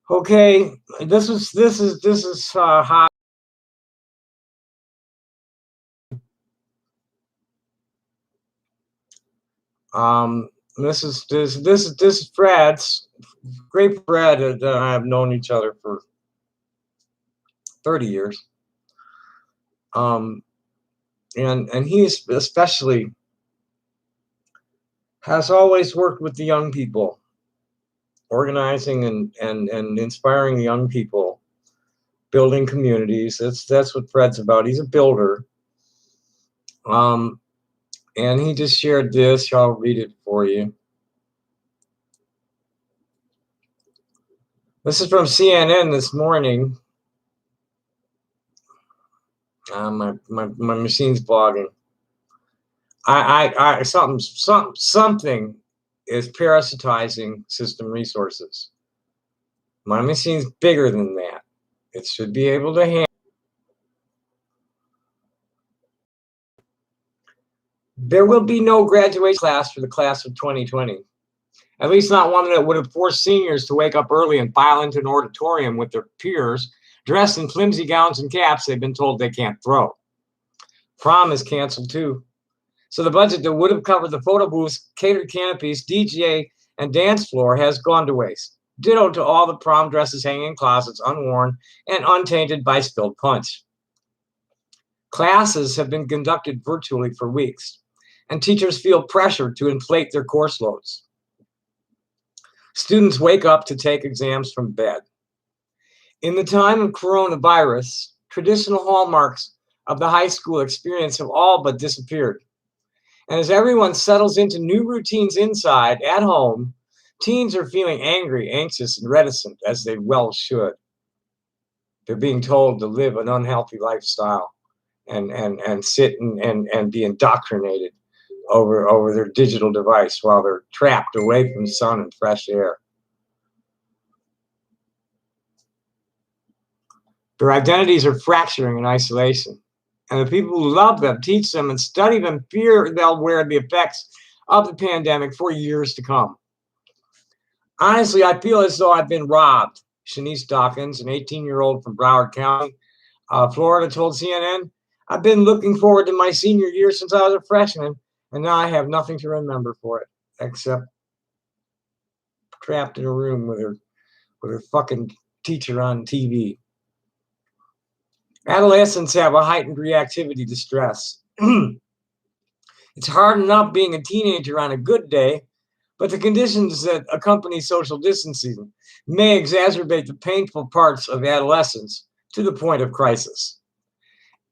Okay, this is hot. This is Fred's. Great Fred and I have known each other for 30 years. And he especially has always worked with the young people, organizing and inspiring the young people, building communities. That's what Fred's about. He's a builder. And he just shared this. I'll read it for you. This is from CNN this morning. My machine's blogging. Something is parasitizing system resources. My machine's bigger than that. It should be able to handle. There will be no graduation class for the class of 2020. At least not one that would have forced seniors to wake up early and file into an auditorium with their peers dressed in flimsy gowns and caps they've been told they can't throw. Prom is canceled too. So the budget that would have covered the photo booths, catered canopies, DJ, and dance floor has gone to waste. Ditto to all the prom dresses hanging in closets, unworn and untainted by spilled punch. Classes have been conducted virtually for weeks, and teachers feel pressured to inflate their course loads. Students wake up to take exams from bed. In the time of coronavirus, traditional hallmarks of the high school experience have all but disappeared. And as everyone settles into new routines inside, at home, teens are feeling angry, anxious, and reticent, as they well should. They're being told to live an unhealthy lifestyle and sit and be indoctrinated over their digital device while they're trapped away from the sun and fresh air. Their identities are fracturing in isolation. And the people who love them, teach them, and study them fear they'll wear the effects of the pandemic for years to come. Honestly, I feel as though I've been robbed. Shanice Dawkins, an 18-year-old from Broward County, Florida, told CNN, I've been looking forward to my senior year since I was a freshman, and now I have nothing to remember for it, except trapped in a room with her fucking teacher on TV. Adolescents have a heightened reactivity to stress. It's hard enough being a teenager on a good day, but the conditions that accompany social distancing may exacerbate the painful parts of adolescence to the point of crisis.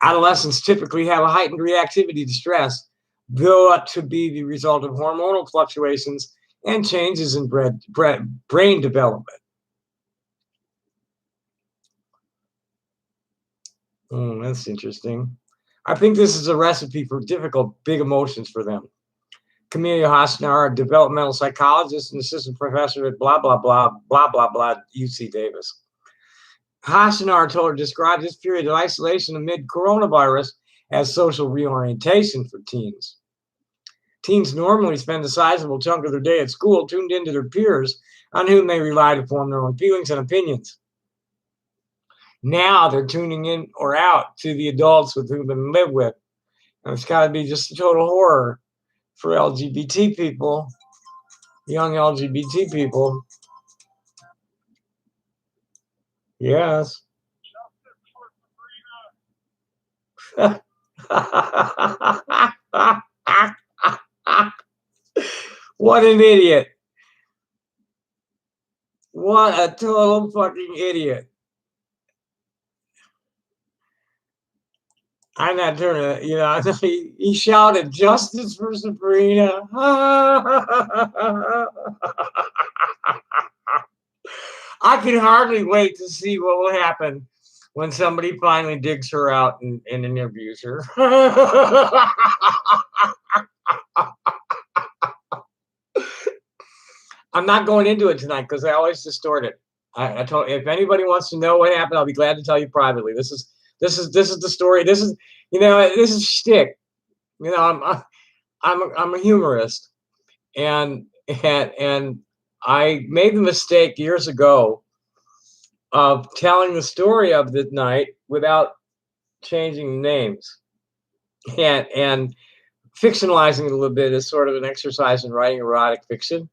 Adolescents typically have a heightened reactivity to stress, thought to be the result of hormonal fluctuations and changes in brain development. That's interesting. I think this is a recipe for difficult, big emotions for them. Camelia Hosnar, a developmental psychologist and assistant professor at blah, blah, blah, blah, blah, blah, UC Davis. Hosnar described this period of isolation amid coronavirus as social reorientation for teens. Teens normally spend a sizable chunk of their day at school tuned into their peers on whom they rely to form their own feelings and opinions. Now they're tuning in or out to the adults with whom they live with. And it's got to be just a total horror for LGBT people, young LGBT people. Yes. What an idiot. What a total fucking idiot. I'm not turning, he shouted, justice for Sabrina. I can hardly wait to see what will happen when somebody finally digs her out and interviews her. I'm not going into it tonight because I always distort it. I told, if anybody wants to know what happened, I'll be glad to tell you privately. This is the story. This is shtick. I'm a humorist, and I made the mistake years ago of telling the story of the night without changing names, and fictionalizing it a little bit is sort of an exercise in writing erotic fiction.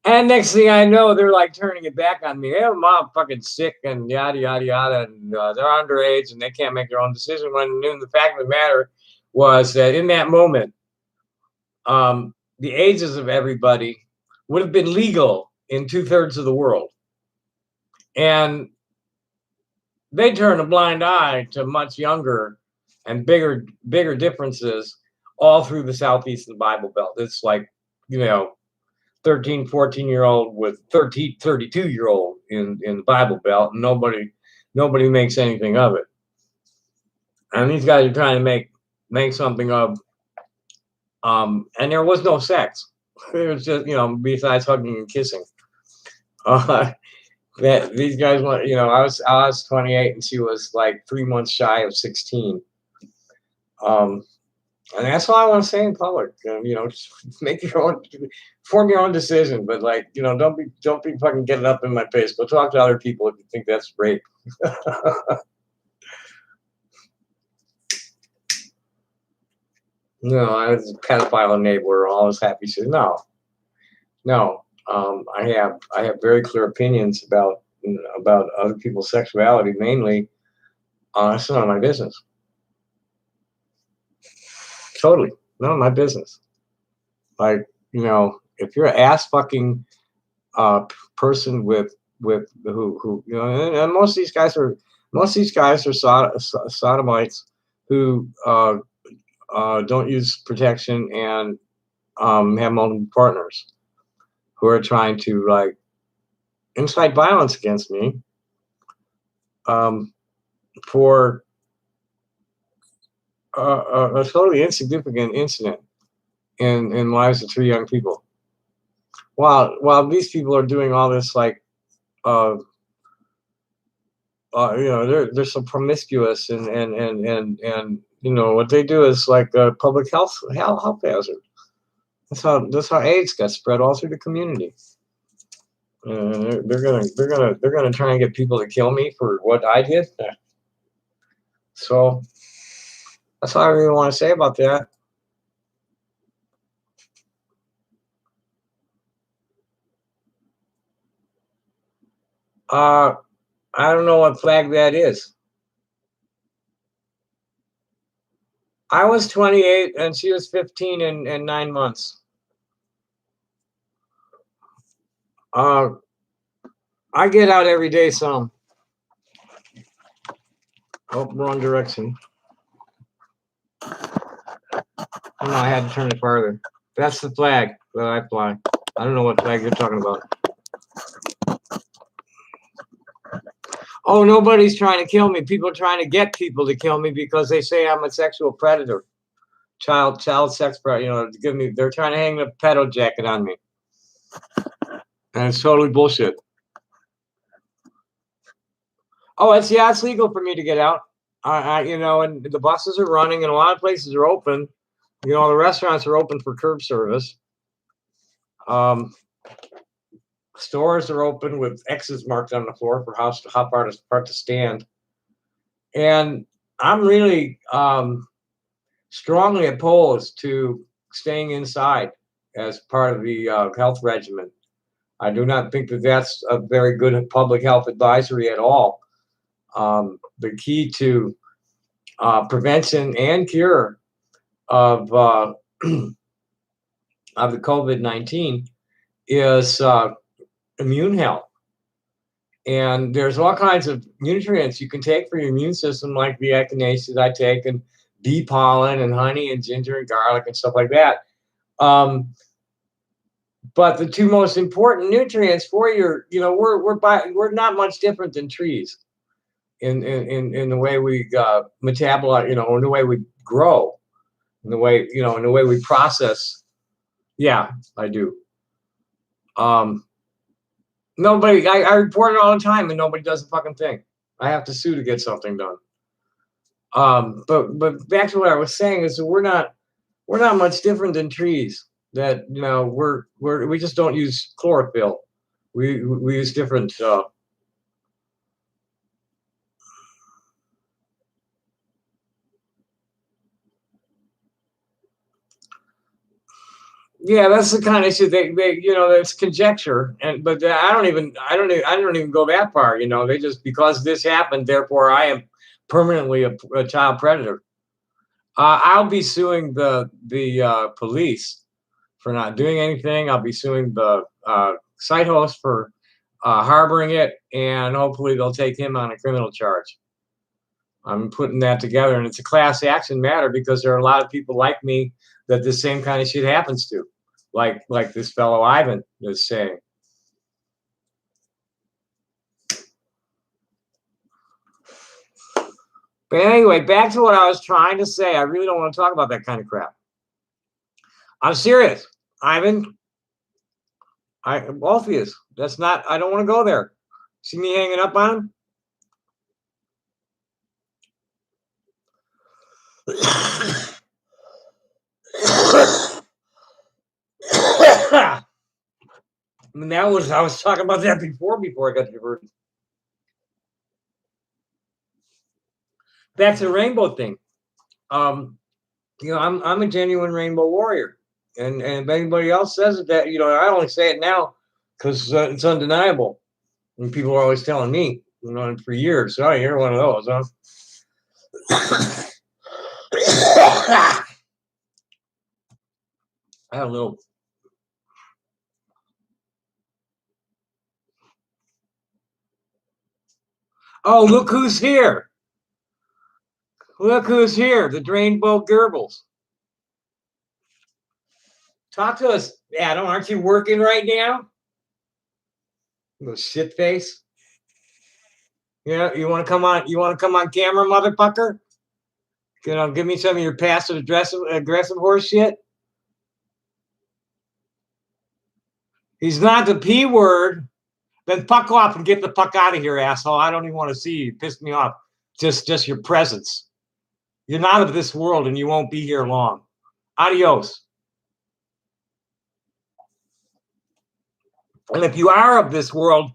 And next thing I know, they're like turning it back on me. Hey, mom, fucking sick and yada yada yada, and they're underage and they can't make their own decision. When the fact of the matter was that in that moment, the ages of everybody would have been legal in 2/3 of the world, and they turn a blind eye to much younger and bigger differences all through the southeast of the Bible Belt. It's like, 13, 14-year-old with 32-year-old in the Bible Belt, and nobody makes anything of it. And these guys are trying to make something of, and there was no sex. It was just, besides hugging and kissing. That these guys want, I was 28 and she was like 3 months shy of 16. And that's all I want to say in public. Just make your own, form your own decision. But don't be fucking getting up in my face. Go talk to other people if you think that's rape. No, I was a pedophile enabler. Always happy. She said, no. I have very clear opinions about other people's sexuality. Mainly, it's none of my business. Totally, none of my business. Like, if you're an ass fucking person with who and most of these guys are sodomites who don't use protection and have multiple partners who are trying to incite violence against me for a totally insignificant incident in lives of 3 young people. While these people are doing all this they're so promiscuous and what they do is like a public health hazard. That's how AIDS got spread all through the community. They're gonna try and get people to kill me for what I did. So that's all I really want to say about that. I don't know what flag that is. I was 28 and she was 15 and 9 months. I get out every day some. Oh, wrong direction. Oh, no, I had to turn it farther. That's the flag that I fly. I don't know what flag you're talking about. Oh, nobody's trying to kill me. People are trying to get people to kill me because they say I'm a sexual predator. Child sex predator, they're trying to hang the pedo jacket on me. And it's totally bullshit. Oh, it's legal for me to get out. And the buses are running and a lot of places are open. The restaurants are open for curb service. Stores are open with X's marked on the floor for how far to stand. And I'm really strongly opposed to staying inside as part of the health regimen. I do not think that that's a very good public health advisory at all. The key to prevention and cure of the COVID-19 is immune health. And there's all kinds of nutrients you can take for your immune system, like the echinaceas I take, and bee pollen, and honey, and ginger, and garlic, and stuff like that. But the 2 most important nutrients for your, we're not much different than trees in the way we metabolize, in the way we grow, in the way we process. Yeah, I do. Nobody, I report it all the time and nobody does a fucking thing. I have to sue to get something done. But back to what I was saying is that we're not much different than trees. That we just don't use chlorophyll. We use different. Yeah, that's the kind of shit they it's conjecture, but I don't even go that far. They just, because this happened, therefore I am permanently a child predator. I'll be suing the police for not doing anything. I'll be suing the site host for harboring it, and hopefully they'll take him on a criminal charge. I'm putting that together, and it's a class action matter because there are a lot of people like me that the same kind of shit happens to, like this fellow Ivan is saying. But anyway, back to what I was trying to say. I really don't want to talk about that kind of crap. I'm serious, Ivan. Orpheus. That's not. I don't want to go there. See me hanging up on him? I mean, I was talking about that before I got diverted. Back to the rainbow thing. I'm a genuine rainbow warrior, and if anybody else says it, that I only say it now because it's undeniable, and people are always telling me, for years. Oh, you're one of those, huh? I have a little. Oh, look who's here! Look who's here! The Rainbow Goebbels. Talk to us, Adam. Aren't you working right now? Little shit face. Yeah, you want to come on? You want to come on camera, motherfucker? Give me some of your passive aggressive horse shit. He's not the P word. Then fuck off and get the fuck out of here, asshole. I don't even want to see you. You pissed me off. Just your presence. You're not of this world, and you won't be here long. Adios. And if you are of this world,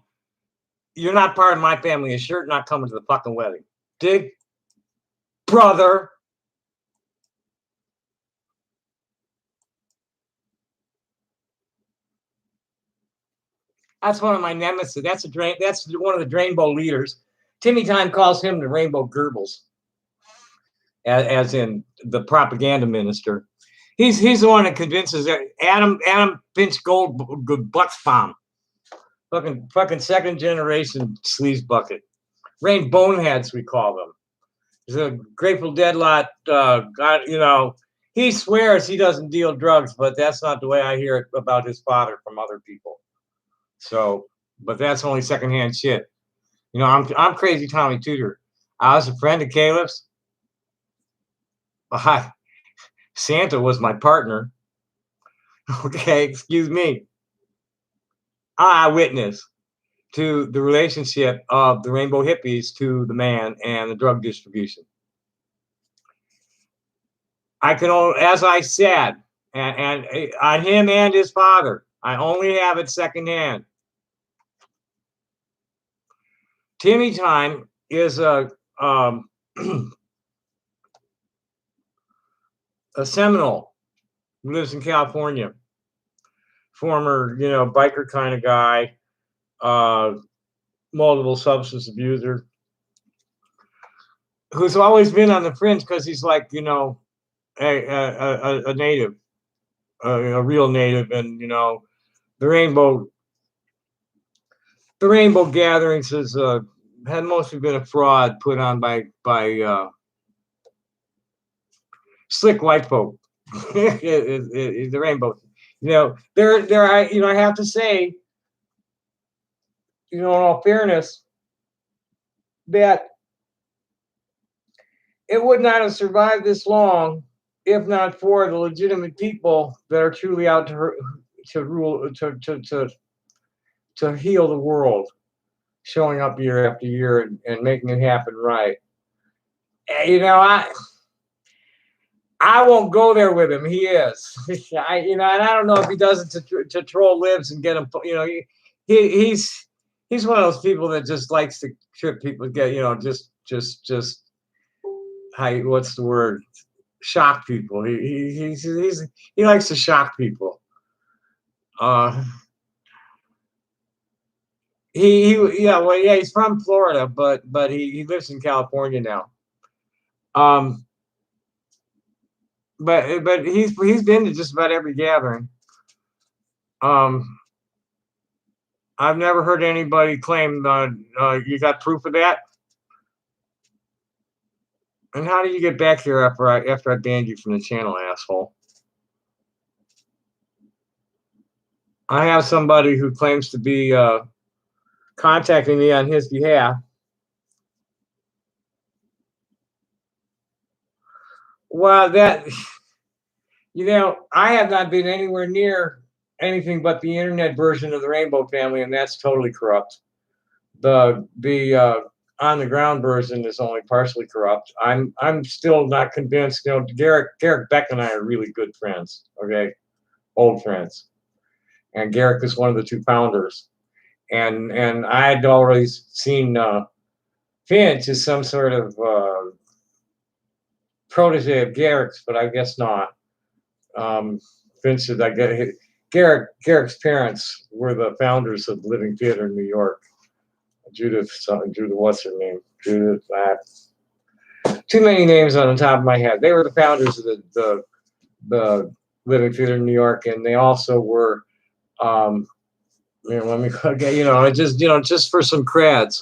you're not part of my family. You're sure not coming to the fucking wedding. Dig? Brother. That's one of my nemesis. That's one of the Rainbow leaders. Timmy Time calls him the Rainbow Goebbels, as in the propaganda minister. He's the one that convinces Adam Finch Gold Bucksbaum, fucking second generation sleaze bucket, rain boneheads we call them. He's a Grateful Dead lot. He swears he doesn't deal drugs, but that's not the way I hear it about his father from other people. So, but that's only secondhand shit. I'm Crazy Tommy Tudor. I was a friend of Caleb's. Santa was my partner. Okay, excuse me. Eyewitness to the relationship of the Rainbow Hippies to the man and the drug distribution. I can only, as I said, and on him and his father, I only have it secondhand. Timmy Time is a Seminole who lives in California. Former, biker kind of guy, multiple substance abuser, who's always been on the fringe because he's like, a native, a real native, and the rainbow gatherings has had mostly been a fraud put on by slick white folk. The rainbow, I have to say, in all fairness, that it would not have survived this long if not for the legitimate people that are truly out to rule, to heal the world, showing up year after year and making it happen right. I won't go there with him. He is, and I don't know if he does it to troll libs and get him. he's one of those people that just likes to trip people, get just what's the word? Shock people. He likes to shock people. Uh, yeah, well, yeah, he's from Florida, but he lives in California now. Um, but he's been to just about every gathering. Um, I've never heard anybody claim you got proof of that. And how did you get back here after I banned you from the channel, asshole? I have somebody who claims to be contacting me on his behalf. Well, I have not been anywhere near anything but the internet version of the Rainbow Family, and that's totally corrupt. The on the ground version is only partially corrupt. I'm still not convinced. Garrick Beck and I are really good friends. Okay, old friends, and Garrick is one of the two founders. And I'd already seen Finch as some sort of protege of Garrick's, but I guess not. Finch is, I get Garrick's parents were the founders of Living Theater in New York. Judith, what's her name? Judith. Too many names on the top of my head. They were the founders of the Living Theater in New York, and they also were. Let me just for some creds,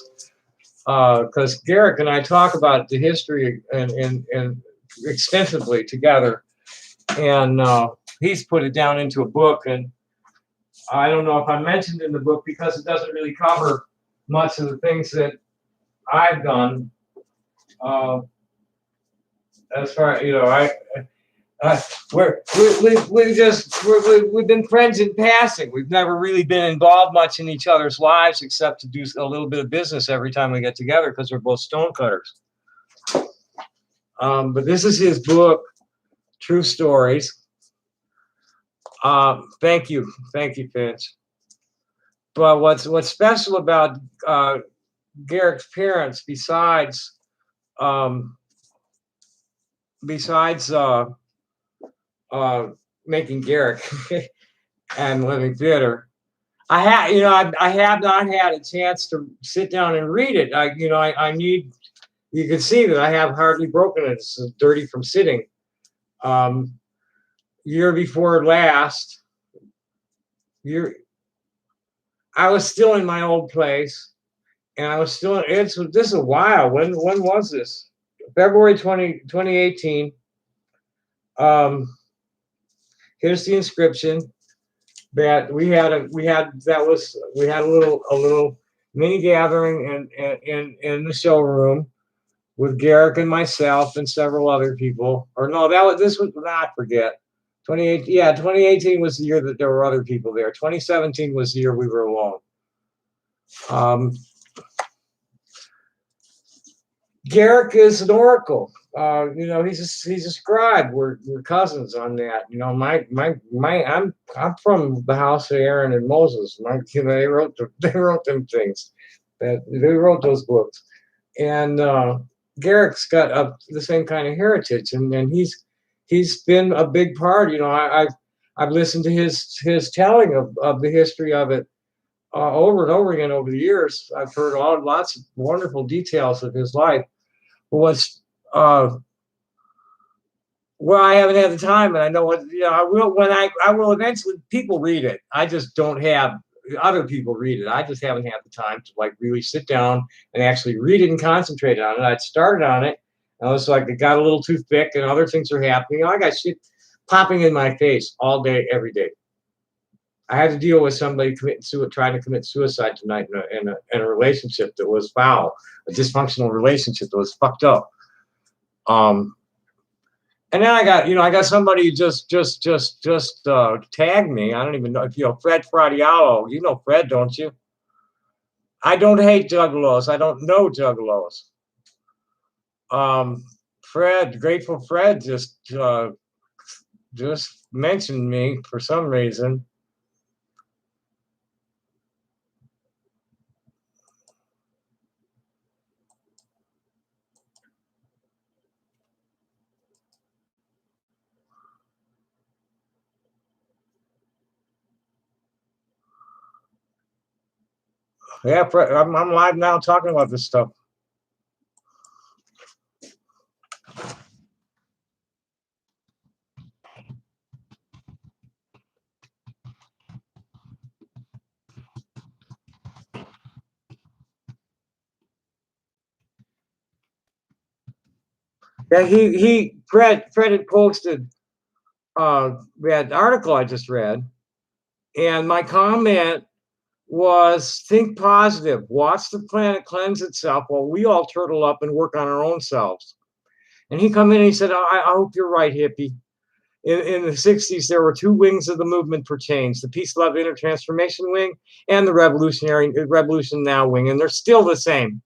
because Garrick and I talk about the history and extensively together, and he's put it down into a book, and I don't know if I mentioned in the book because it doesn't really cover much of the things that I've done. As far we've been friends in passing. We've never really been involved much in each other's lives except to do a little bit of business every time we get together because we're both stonecutters. But this is his book, True Stories. Thank you, Finch. But what's special about Garrick's parents, besides making Garrick and Living Theater, I have not had a chance to sit down and read it. I need. You can see that I have hardly broken it. It's dirty from sitting. Year before last, I was still in my old place, and I was still. This is a while. When was this? February 2018. Here's the inscription that we had a little mini gathering in the showroom with Garrick and myself and several other people. Or no, this was not forget. 2018 was the year that there were other people there. 2017 was the year we were alone. Garrick is an oracle. He's a scribe. We're cousins on that. I'm from the house of Aaron and Moses. They wrote them things. They wrote those books, and Garrick's got the same kind of heritage, and he's been a big part. I've listened to his telling of the history of it over and over again over the years. I've heard lots of wonderful details of his life. What's well, I haven't had the time, and I know I will I will eventually. People read it. I just don't have other people read it. I just haven't had the time to really sit down and actually read it and concentrate on it. I'd started on it, and I was like, it got a little too thick, and other things are happening. I got shit popping in my face all day, every day. I had to deal with somebody trying to commit suicide tonight in a relationship that was foul, a dysfunctional relationship that was fucked up. And then I got somebody who just tagged me. I don't even know if Fred Fradialo. You know Fred, don't you? I don't hate juggalos. I don't know juggalos. Grateful Fred just mentioned me for some reason. Yeah, I'm live now talking about this stuff. Yeah, Fred had posted that article I just read, and my comment was think positive, watch the planet cleanse itself while we all turtle up and work on our own selves. And he come in and he said, I hope you're right, hippie. In the 60s, there were two wings of the movement for change, the peace, love, intertransformation wing and the revolution now wing, and they're still the same.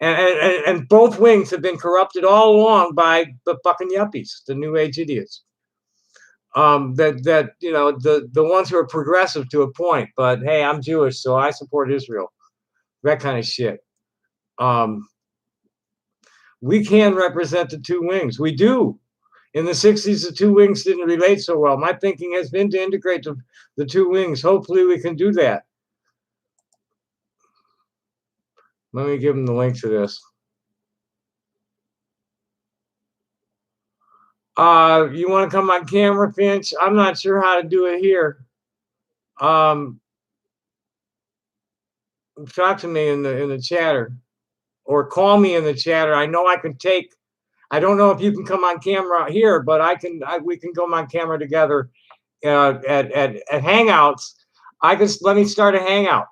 And both wings have been corrupted all along by the fucking yuppies, the new age idiots. That you know, the ones who are progressive to a point, but hey, I'm Jewish, so I support Israel. That kind of shit. We can represent the two wings. We do. In the 60s, the two wings didn't relate so well. My thinking has been to integrate the two wings. Hopefully we can do that. Let me give them the link to this. You want to come on camera, Finch? I'm not sure how to do it here. Talk to me in the chatter, or call me in the chatter. I know I can take. I don't know if you can come on camera here, but we can come on camera together at Hangouts. Let me start a Hangout.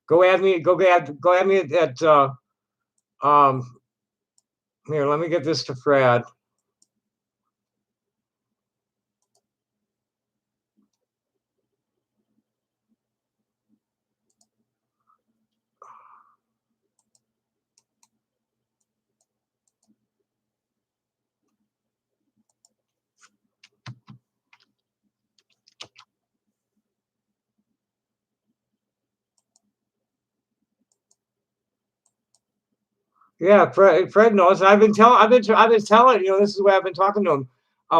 Go add me. Go add me at. Here, let me get this to Fred. Yeah, Fred knows. I've been telling. You know, this is the way I've been talking to him.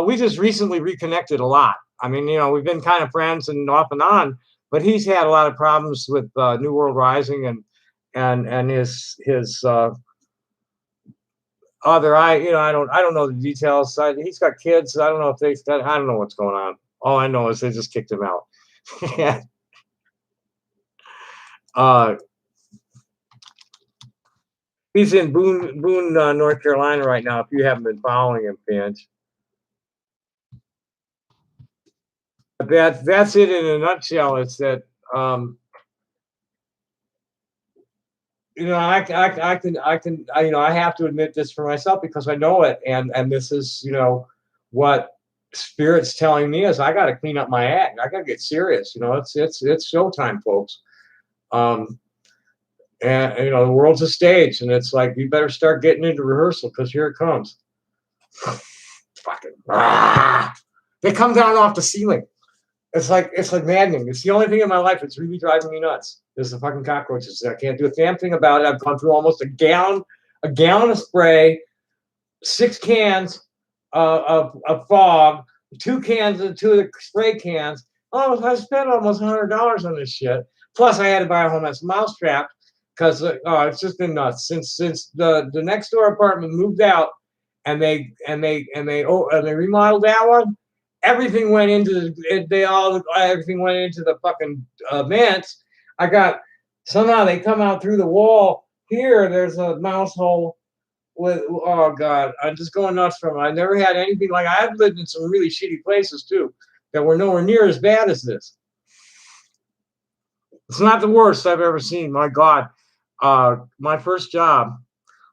We just recently reconnected a lot. I mean, you know, we've been kind of friends and off and on, but he's had a lot of problems with New World Rising and his other. I don't know the details. He's got kids. I don't know if I don't know what's going on. All I know is they just kicked him out. uh, he's in Boone, North Carolina right now. If you haven't been following him, Finch. That's it in a nutshell. It's that you know, I you know, I have to admit this for myself because I know it, and this is, you know, what spirit's telling me is I got to clean up my act. I got to get serious. You know, it's showtime, folks. And you know, the world's a stage, and it's like you better start getting into rehearsal because here it comes. Fucking they come down off the ceiling. It's like maddening. It's the only thing in my life that's really driving me nuts. Is the fucking cockroaches. I can't do a damn thing about it. I've gone through almost a gallon of spray, 6 cans of fog, 2 cans of 2 of the spray cans. Oh, I spent almost $100 on this shit. Plus, I had to buy a home that's mouse trapped because it's just been nuts since the next door apartment moved out and they remodeled that one. Everything went into everything went into the fucking vents. I got somehow they come out through the wall here. There's a mouse hole with oh god, I'm just going nuts from it. I never had anything like I've lived in some really shitty places too that were nowhere near as bad as this. It's not the worst I've ever seen. My God, my first job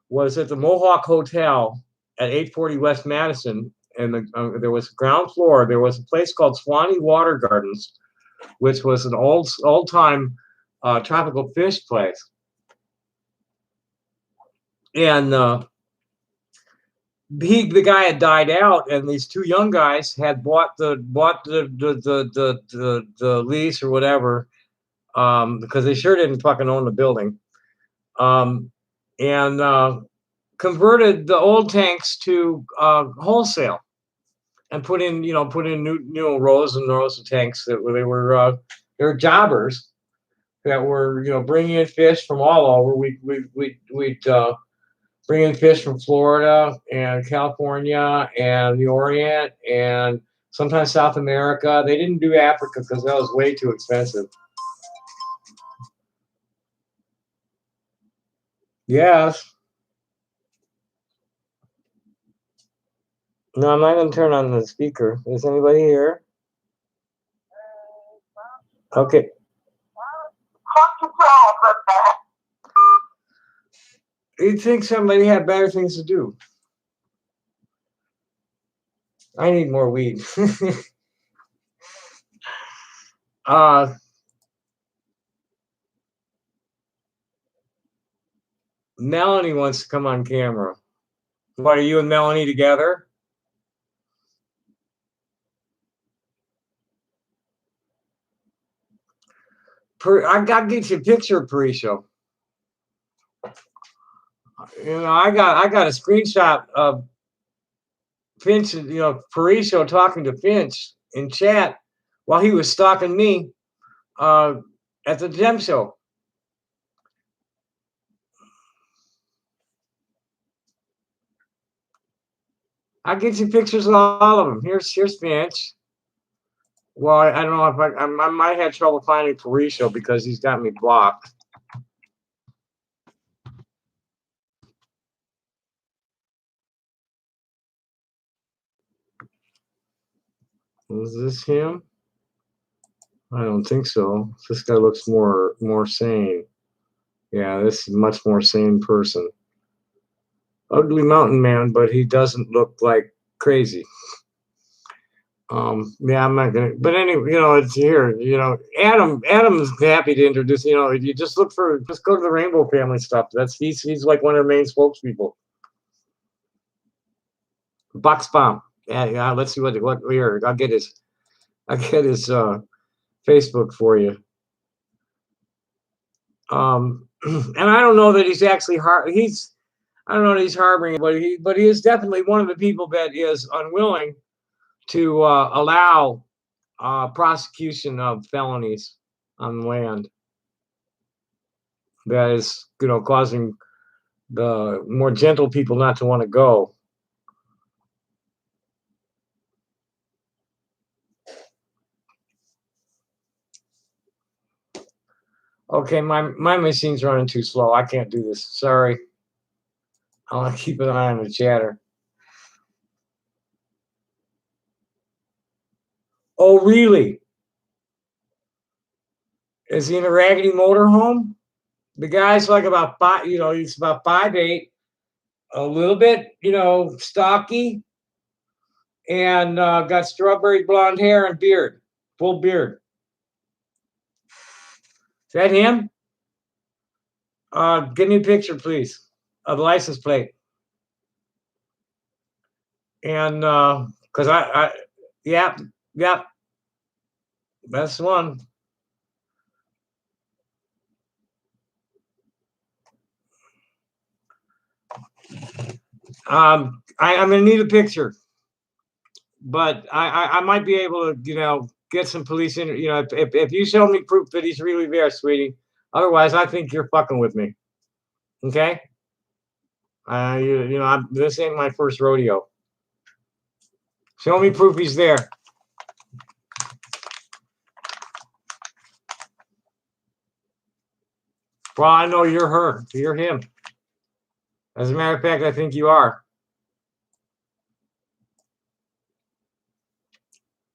was at the Mohawk Hotel at 840 West Madison, and there was a ground floor. There was a place called Swanee Water Gardens, which was an old time tropical fish place, and the guy had died out, and these 2 young guys had bought the lease or whatever, because they sure didn't fucking own the building, and converted the old tanks to wholesale, and put in new rows and rows of tanks that they were jobbers, that were, bringing in fish from all over. We'd bring in fish from Florida and California and the Orient and sometimes South America. They didn't do Africa because that was way too expensive. Yes. No, I'm not going to turn on the speaker. Is anybody here? Okay. You'd think somebody had better things to do. I need more weed. Melanie wants to come on camera. What, are you and Melanie together? I got to get you a picture of Parisho. I got a screenshot of Finch, Parisho talking to Finch in chat while he was stalking me at the gem show. I'll get you pictures of all of them. Here's Finch. Well, I don't know if I might have trouble finding Parisho because he's got me blocked. Is this him? I don't think so. This guy looks more sane. Yeah, this is a much more sane person. Ugly mountain man, but he doesn't look like crazy. Yeah, I'm not gonna. But anyway, it's here. Adam's happy to introduce. You just go to the Rainbow Family stuff. He's like one of the main spokespeople. Bucks Bomb. Yeah. Let's see what here. I'll get his Facebook for you. And I don't know that he's actually I don't know that he's harboring, but he is definitely one of the people that is unwilling to allow prosecution of felonies on land. That is, causing the more gentle people not to want to go. Okay, my machine's running too slow. I can't do this. Sorry. I want to keep an eye on the chatter. Oh, really? Is he in a raggedy motorhome? The guy's like about five, he's about 5'8", a little bit, stocky, and got strawberry blonde hair and beard, full beard. Is that him? Give me a picture, please, of the license plate. And because yep, that's the one. I'm gonna need a picture, but I might be able to, get some police in. If you show me proof that he's really there, sweetie. Otherwise, I think you're fucking with me. Okay. This ain't my first rodeo. Show me proof he's there. Well, I know you're her. You're him. As a matter of fact, I think you are.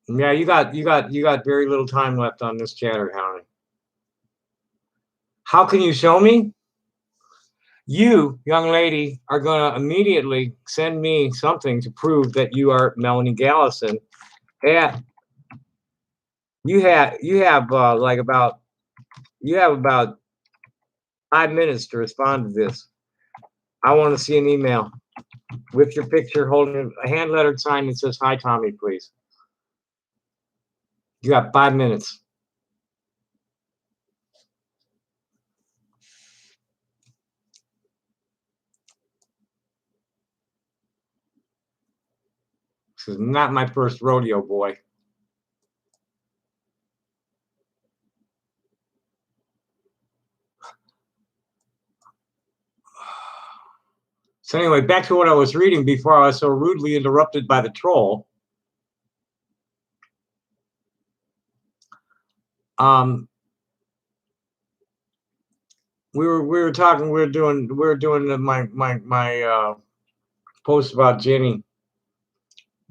Yeah, you got very little time left on this chatter, County. How can you show me? You, young lady, are going to immediately send me something to prove that you are Melanie Gallison. Yeah, you have about 5 minutes to respond to this. I want to see an email with your picture holding a hand-lettered sign that says, "Hi, Tommy, please." You got 5 minutes. This is not my first rodeo, boy. So anyway, back to what I was reading before I was so rudely interrupted by the troll. We were talking. We were doing my post about Jenny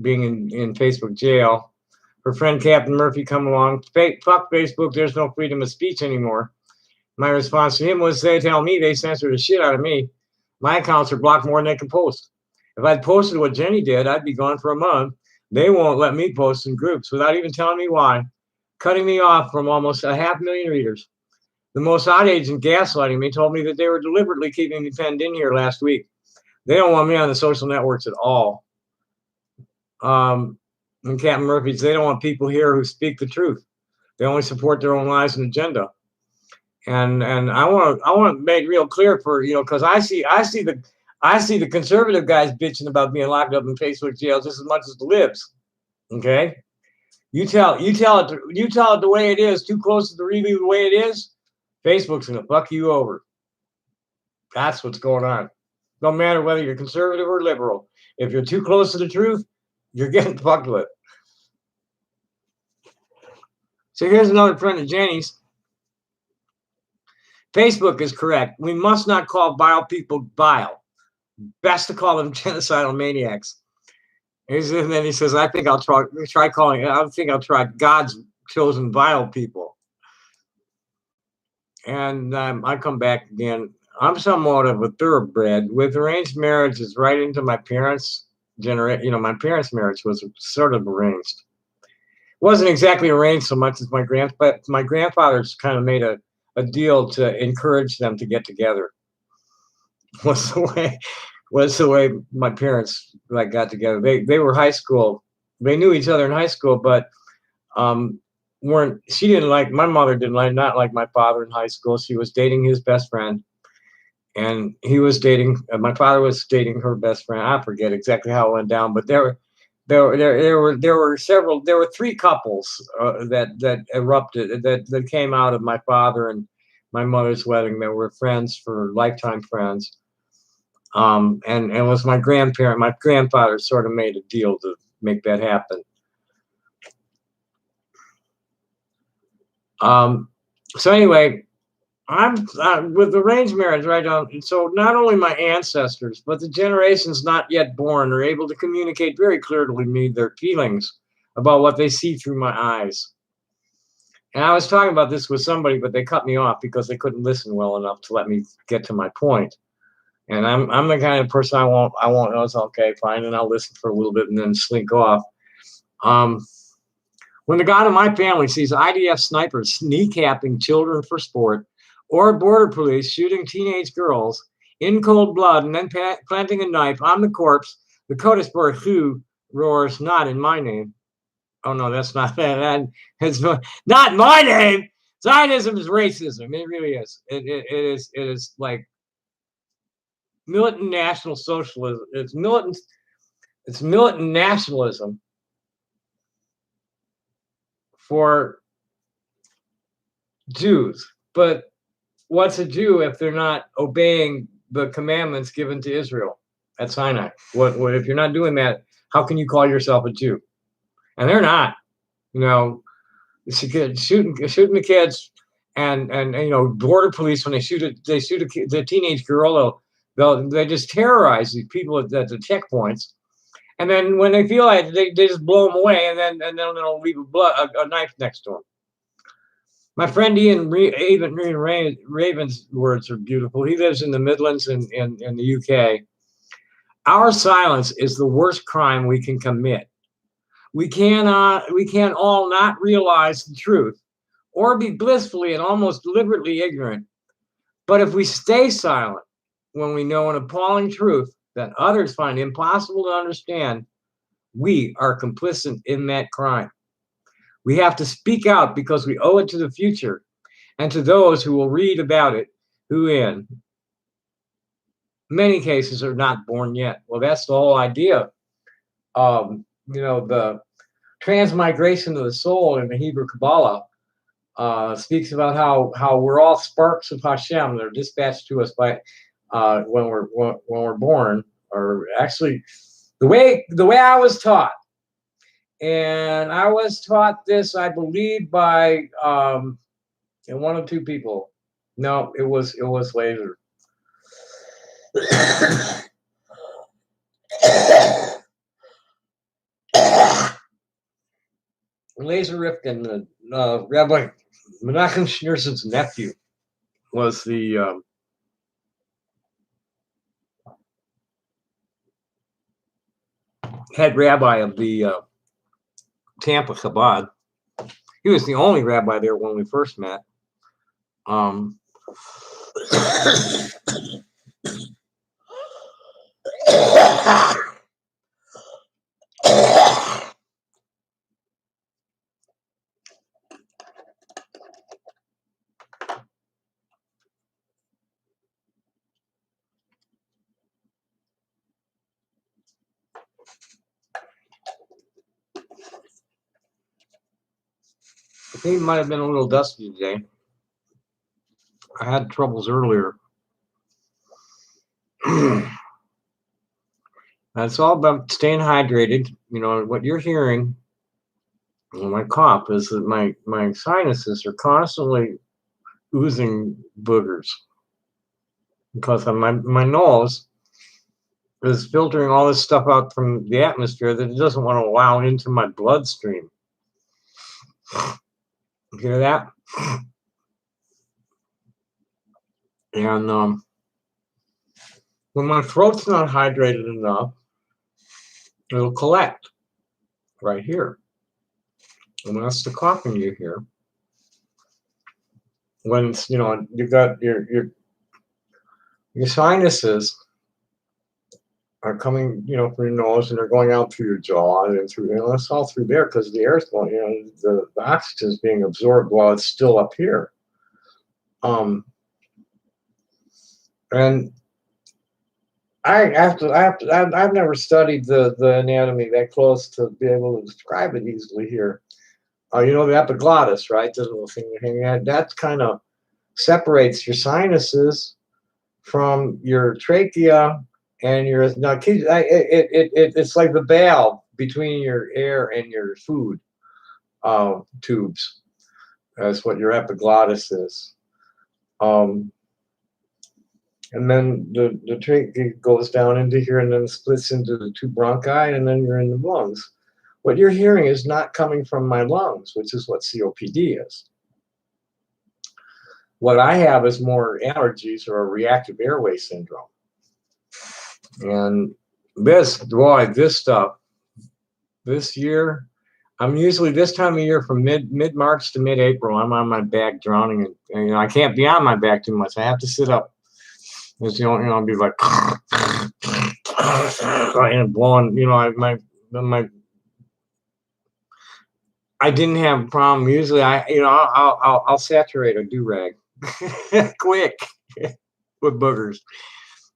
being in Facebook jail. Her friend Captain Murphy come along. Fuck Facebook. There's no freedom of speech anymore. My response to him was, they tell me they censor the shit out of me. My accounts are blocked more than they can post. If I'd posted what Jenny did, I'd be gone for a month. They won't let me post in groups without even telling me why, cutting me off from almost 500,000 readers. The Mossad agent gaslighting me told me that they were deliberately keeping me penned in here last week. They don't want me on the social networks at all. And Captain Murphy's, they don't want people here who speak the truth. They only support their own lies and agenda. And I want to make real clear for, because I see the conservative guys bitching about being locked up in Facebook jails just as much as the libs. Okay, you tell it the way it is, too close to really the way it is. Facebook's gonna fuck you over. That's what's going on. No matter whether you're conservative or liberal, if you're too close to the truth, you're getting fucked with. So here's another friend of Jenny's. Facebook is correct. We must not call vile people vile. Best to call them genocidal maniacs. And then he says, I think I'll try calling it. I think I'll try God's chosen vile people. And I come back again. I'm somewhat of a thoroughbred. With arranged marriage, is right into my parents' generation. My parents' marriage was sort of arranged. It wasn't exactly arranged so much as my grandfather's kind of made a deal to encourage them to get together. Was the way my parents got together. They were high school. They knew each other in high school, but my mother didn't not like my father in high school. She was dating his best friend, and he was dating my father was dating her best friend. I forget exactly how it went down, but there were three couples that erupted that came out of my father and my mother's wedding that were friends for lifetime friends. And it was my grandfather sort of made a deal to make that happen. So anyway, I'm with arranged marriage, right? So not only my ancestors, but the generations not yet born are able to communicate very clearly to me their feelings about what they see through my eyes. And I was talking about this with somebody, but they cut me off because they couldn't listen well enough to let me get to my point. And I'm the kind of person I won't know. It's okay, fine, and I'll listen for a little bit and then slink off. When the God of my family sees IDF snipers kneecapping children for sport, or border police shooting teenage girls in cold blood and then planting a knife on the corpse, the Kodesberg who roars, not in my name. Oh no, that's not that. It's not my name. Zionism is racism. It really is. It is like militant national socialism. It's militant nationalism for Jews. But what's a Jew if they're not obeying the commandments given to Israel at Sinai? What if you're not doing that? How can you call yourself a Jew? And they're not. Shooting the kids, and border police when they shoot the teenage girl, they just terrorize these people at the checkpoints, and then when they feel like they just blow them away, and then they'll leave a knife next to them. My friend Ian Raven's words are beautiful. He lives in the Midlands in the UK. Our silence is the worst crime we can commit. We can all not realize the truth or be blissfully and almost deliberately ignorant. But if we stay silent when we know an appalling truth that others find impossible to understand, we are complicit in that crime. We have to speak out because we owe it to the future and to those who will read about it, who in many cases are not born yet. Well, that's the whole idea. The transmigration of the soul in the Hebrew Kabbalah speaks about how we're all sparks of Hashem. They're dispatched to us by when we're born, or actually the way I was taught, and I was taught this, I believe, by and one of two people. No, it was Laser. Laser Rifkin, Rabbi Menachem Schneerson nephew, was the head rabbi of the Tampa Chabad. He was the only rabbi there when we first met. He might have been a little dusty today. I had troubles earlier. It's all about staying hydrated. You know, what you're hearing in my cough is that my sinuses are constantly oozing boogers because my nose is filtering all this stuff out from the atmosphere that it doesn't want to allow into my bloodstream. You hear that? And when my throat's not hydrated enough, it'll collect right here. And that's the coughing you hear. When you got your sinuses are coming, through your nose, and they're going out through your jaw and through, it's all through there because the air's going, the oxygen is being absorbed while it's still up here. And I've never studied the anatomy that close to be able to describe it easily here. The epiglottis, right? This little thing hanging out, that kind of separates your sinuses from your trachea and your. Now, it's like the valve between your air and your food tubes. That's what your epiglottis is. And then the trachea goes down into here and then splits into the two bronchi, and then you're in the lungs. What you're hearing is not coming from my lungs, which is what COPD is. What I have is more allergies or a reactive airway syndrome. And this stuff, this year, I'm usually this time of year from mid-March to mid-April, I'm on my back drowning, and I can't be on my back too much. I have to sit up. It's, I'll be like, and blowing, I didn't have a problem. Usually I'll saturate a do-rag quick with boogers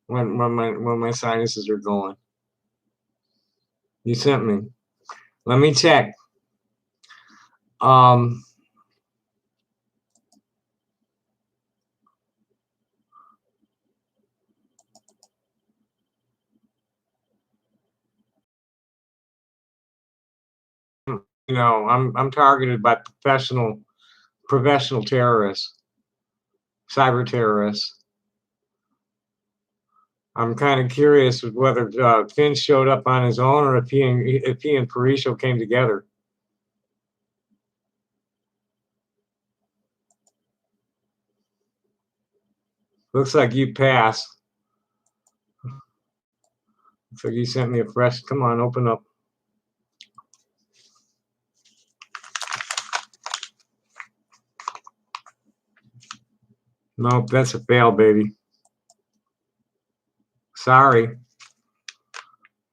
when my sinuses are going. You sent me. Let me check. I'm targeted by professional terrorists, cyber terrorists. I'm kind of curious whether Finn showed up on his own or if he and Parisho came together. Looks like you passed. Looks like you sent me a fresh. Come on, open up. Nope, that's a fail, baby. Sorry.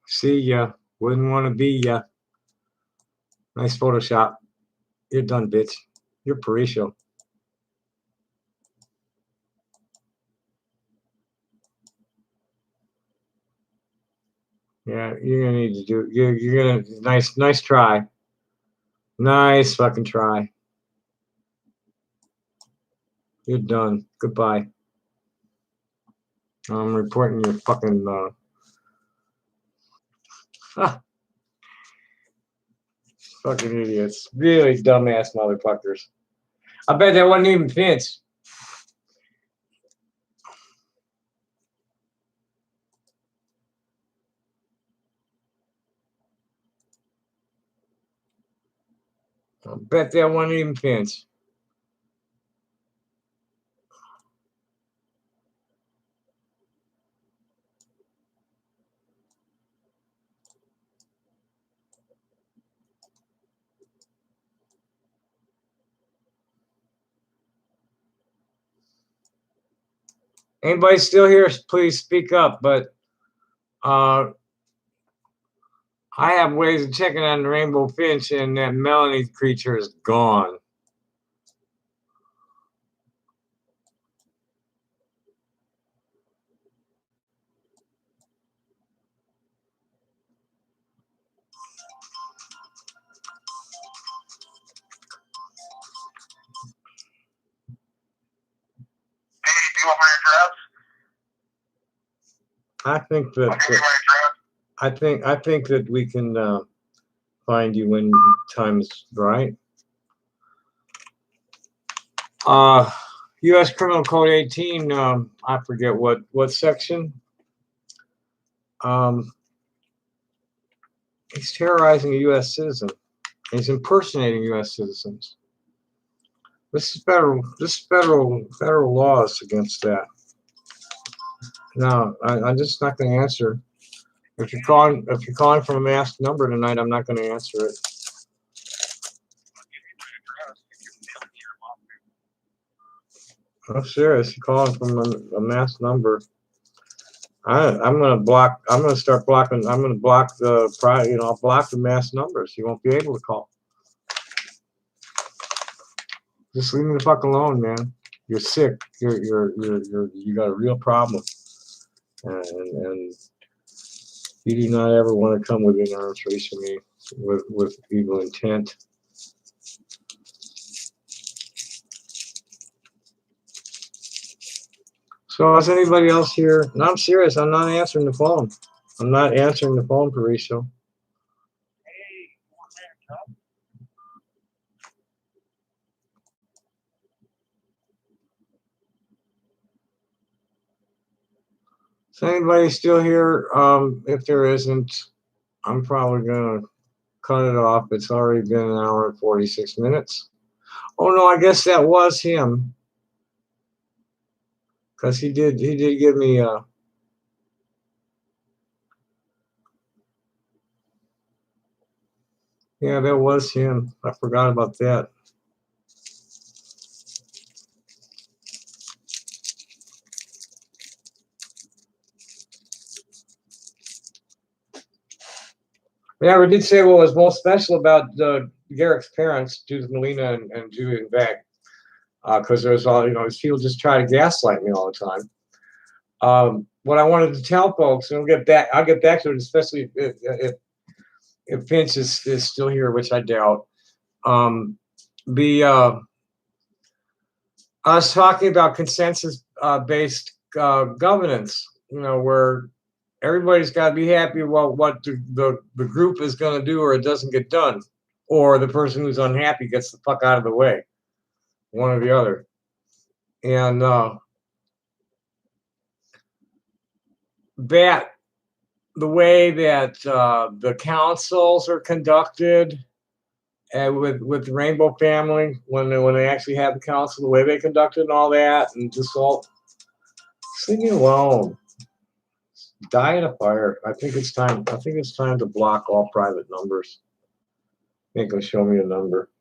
See ya. Wouldn't want to be ya. Nice Photoshop. You're done, bitch. You're Parisho. Yeah, you're gonna need to do. You're gonna nice try. Nice fucking try. You're done. Goodbye. I'm reporting your fucking fucking idiots. Really dumbass motherfuckers. I bet that wasn't even Vince. I bet that wasn't even Vince. Anybody still here? Please speak up. But I have ways of checking on the rainbow finch, and that Melanie creature is gone. Hey, do you want my address? I think that. I'll give you my address. I think that we can find you when time's right. U.S. Criminal Code 18. I forget what section. He's terrorizing a U.S. citizen. He's impersonating U.S. citizens. This is federal laws against that. No, I'm just not going to answer. If you're calling from a masked number tonight, I'm not going to answer it. I'm serious. You're calling from a masked number. I'm gonna block. I'm gonna start blocking. I'm gonna block the I'll block the mass numbers. You won't be able to call. Just leave me the fuck alone, man. You're sick. You got a real problem, and you do not ever want to come within arm's reach of me with evil intent. So is anybody else here? No, I'm serious. I'm not answering the phone. I'm not answering the phone, Parisho. Is anybody still here? If there isn't, I'm probably gonna cut it off. It's already been an hour and 46 minutes. Oh no, I guess that was him. Because he did give me yeah, that was him. I forgot about that. Yeah, we did say what was most special about Garrick's parents, Judith Molina and Julian Beck, because there's all, people just try to gaslight me all the time. What I wanted to tell folks, and I'll get back to it, especially if Vince is still here, which I doubt. I was talking about consensus based governance, where everybody's got to be happy about what the group is going to do, or it doesn't get done, or the person who's unhappy gets the fuck out of the way, one or the other. And that the way that the councils are conducted, and with the Rainbow Family, when they actually have the council, the way they conducted and all that, and just all, leave me alone. Die in a fire. I think it's time to block all private numbers. Make them show me a number.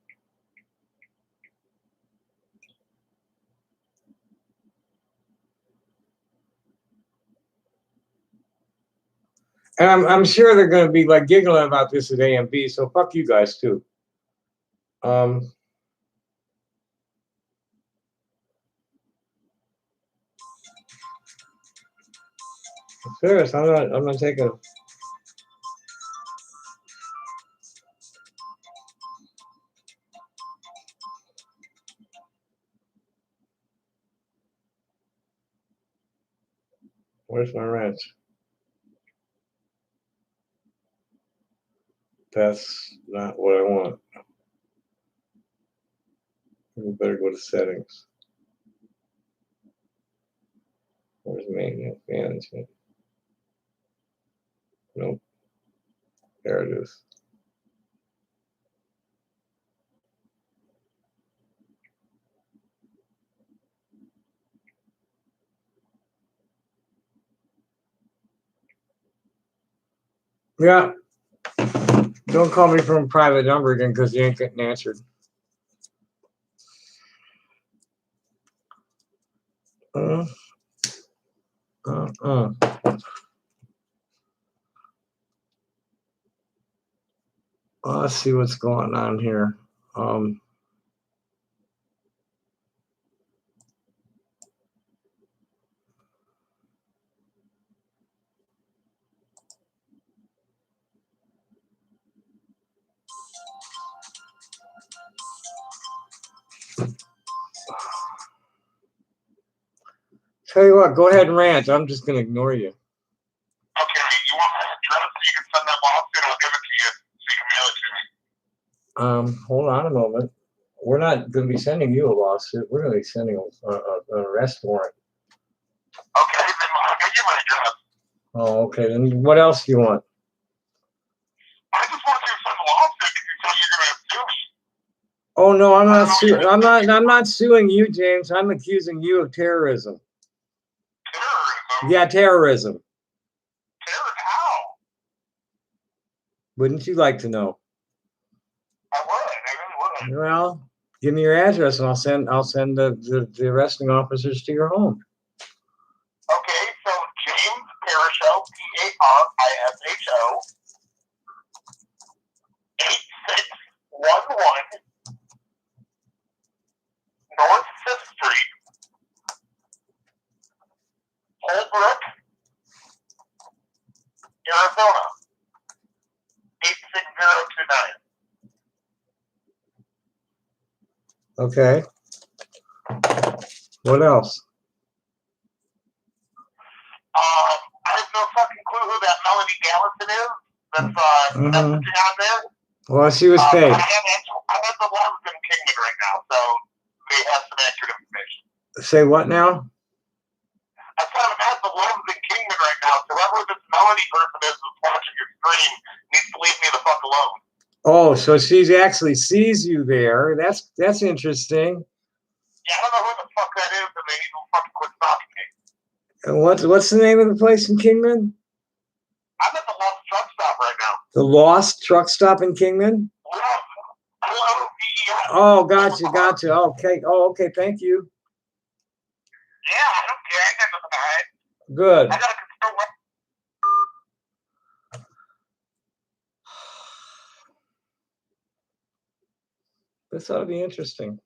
And I'm sure they're going to be like giggling about this at AMB. So fuck you guys too. Serious. I'm not taking. Where's my wrench? That's not what I want. We better go to settings. Where's maintenance management? Nope. There it is. Yeah. Don't call me from a private number again because you ain't getting answered. Well, let's see what's going on here. Tell you what, go ahead and rant. I'm just going to ignore you. Okay, you want my address so you can send that lawsuit? I'll give it to you so you can mail it to me. Hold on a moment. We're not going to be sending you a lawsuit. We're going to be sending an arrest warrant. Okay, then I'll give you my address. Oh, okay. Then what else do you want? I just want you to send a lawsuit because you said you're going to sue me. Oh no, I'm not suing. I'm not suing you, James. I'm accusing you of terrorism. Terrorism? Yeah, terrorism. Terrorism? How? Wouldn't you like to know? I would. I really would. Well, give me your address and I'll send the arresting officers to your home. Okay, so James Parisho, Parisho, 8611 North 5th Street, Holbrook, Arizona, 86029. Okay. What else? I have no fucking clue who that Melanie Gallison is. That's messaging on there. Well, she was fake. I have the ones in Kingman right now, so they have some accurate information. Say what now? I said I'm at the ones in Kingman right now, so whoever this Melanie person is who's watching your stream needs to leave me the fuck alone. Oh, so she actually sees you there. That's interesting. Yeah, I don't know who the fuck that is, and they need to fucking quit stalking me. And what's the name of the place in Kingman? I'm at the Lost Truck Stop right now. The Lost Truck Stop in Kingman? L-O-V-E-S. Oh, gotcha. Okay. Oh, okay. Thank you. Yeah, I don't care. I got nothing to hide. Good. I got a control. This ought to be interesting.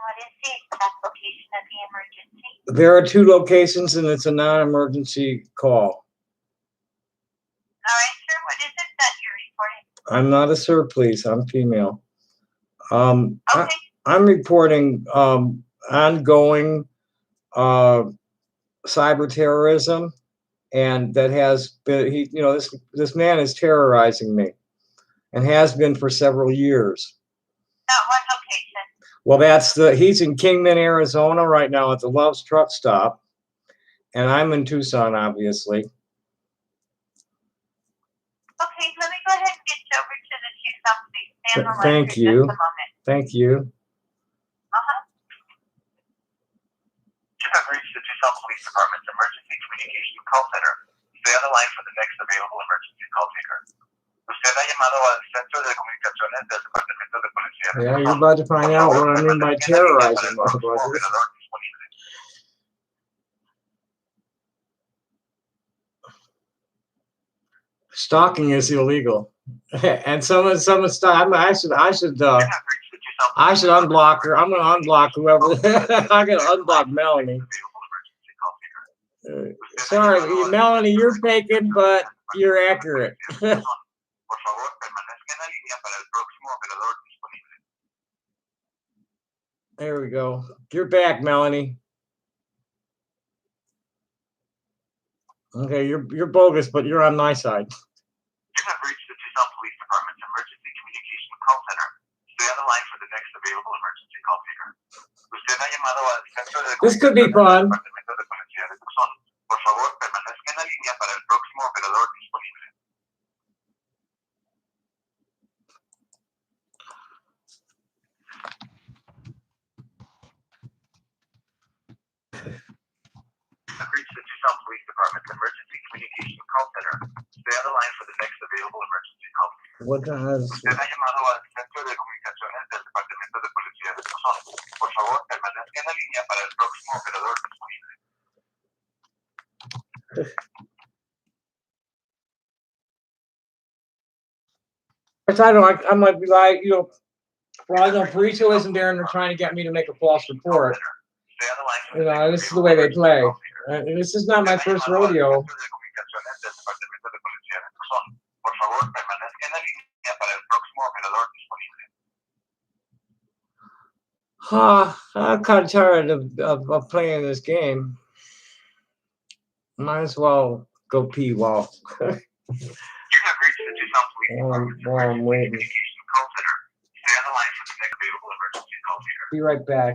What is the exact location of the emergency? There are 2 locations, and it's a non-emergency call. All right, sir. What is it that you're reporting? I'm not a sir, please. I'm female. Okay. I'm reporting ongoing cyber terrorism, and that has been this man is terrorizing me, and has been for several years. At what location? Well, he's in Kingman, Arizona right now at the Love's Truck Stop, and I'm in Tucson, obviously. Okay, let me go ahead and get you over to the Tucson police. Stay on the line Thank for you. just a moment. Thank you. You have reached the Tucson Police Department's Emergency Communications Call Center. Stay on the line for the next available emergency call taker. Usted ha llamado al Centro de Comunicaciones del Departamento de Policía. Yeah, you're about to find out what I mean by terrorizing, motherfuckers. Stalking is illegal, and someone stop. I should unblock her. I'm gonna unblock whoever. I'm gonna unblock Melanie. Sorry, Melanie, you're faking, but you're accurate. There we go. You're back, Melanie. Okay, you're bogus, but you're on my side. You have reached the Tucson Police Department's emergency communication call center. Stay on the line for the next available emergency call taker. Usted ha llamado al centro de This could be fun. Departamento de Policía de Tucson. Por favor, permanezca en la línea para el próximo operador disponible. You have reached the Tucson Police Department's emergency communication call center. Stay on the line for the next available emergency call. What does? Usted ha llamado al centro de comunicaciones del Departamento de Policía de Tucson. Por favor, permanezca en la línea para el próximo operador disponible. I might be like, well, I know Parito isn't there, and they're trying to get me to make a false report. This is the way they play. This is not my first rodeo. I'm kind of tired of playing this game. Might as well go pee while I'm waiting. Be right back.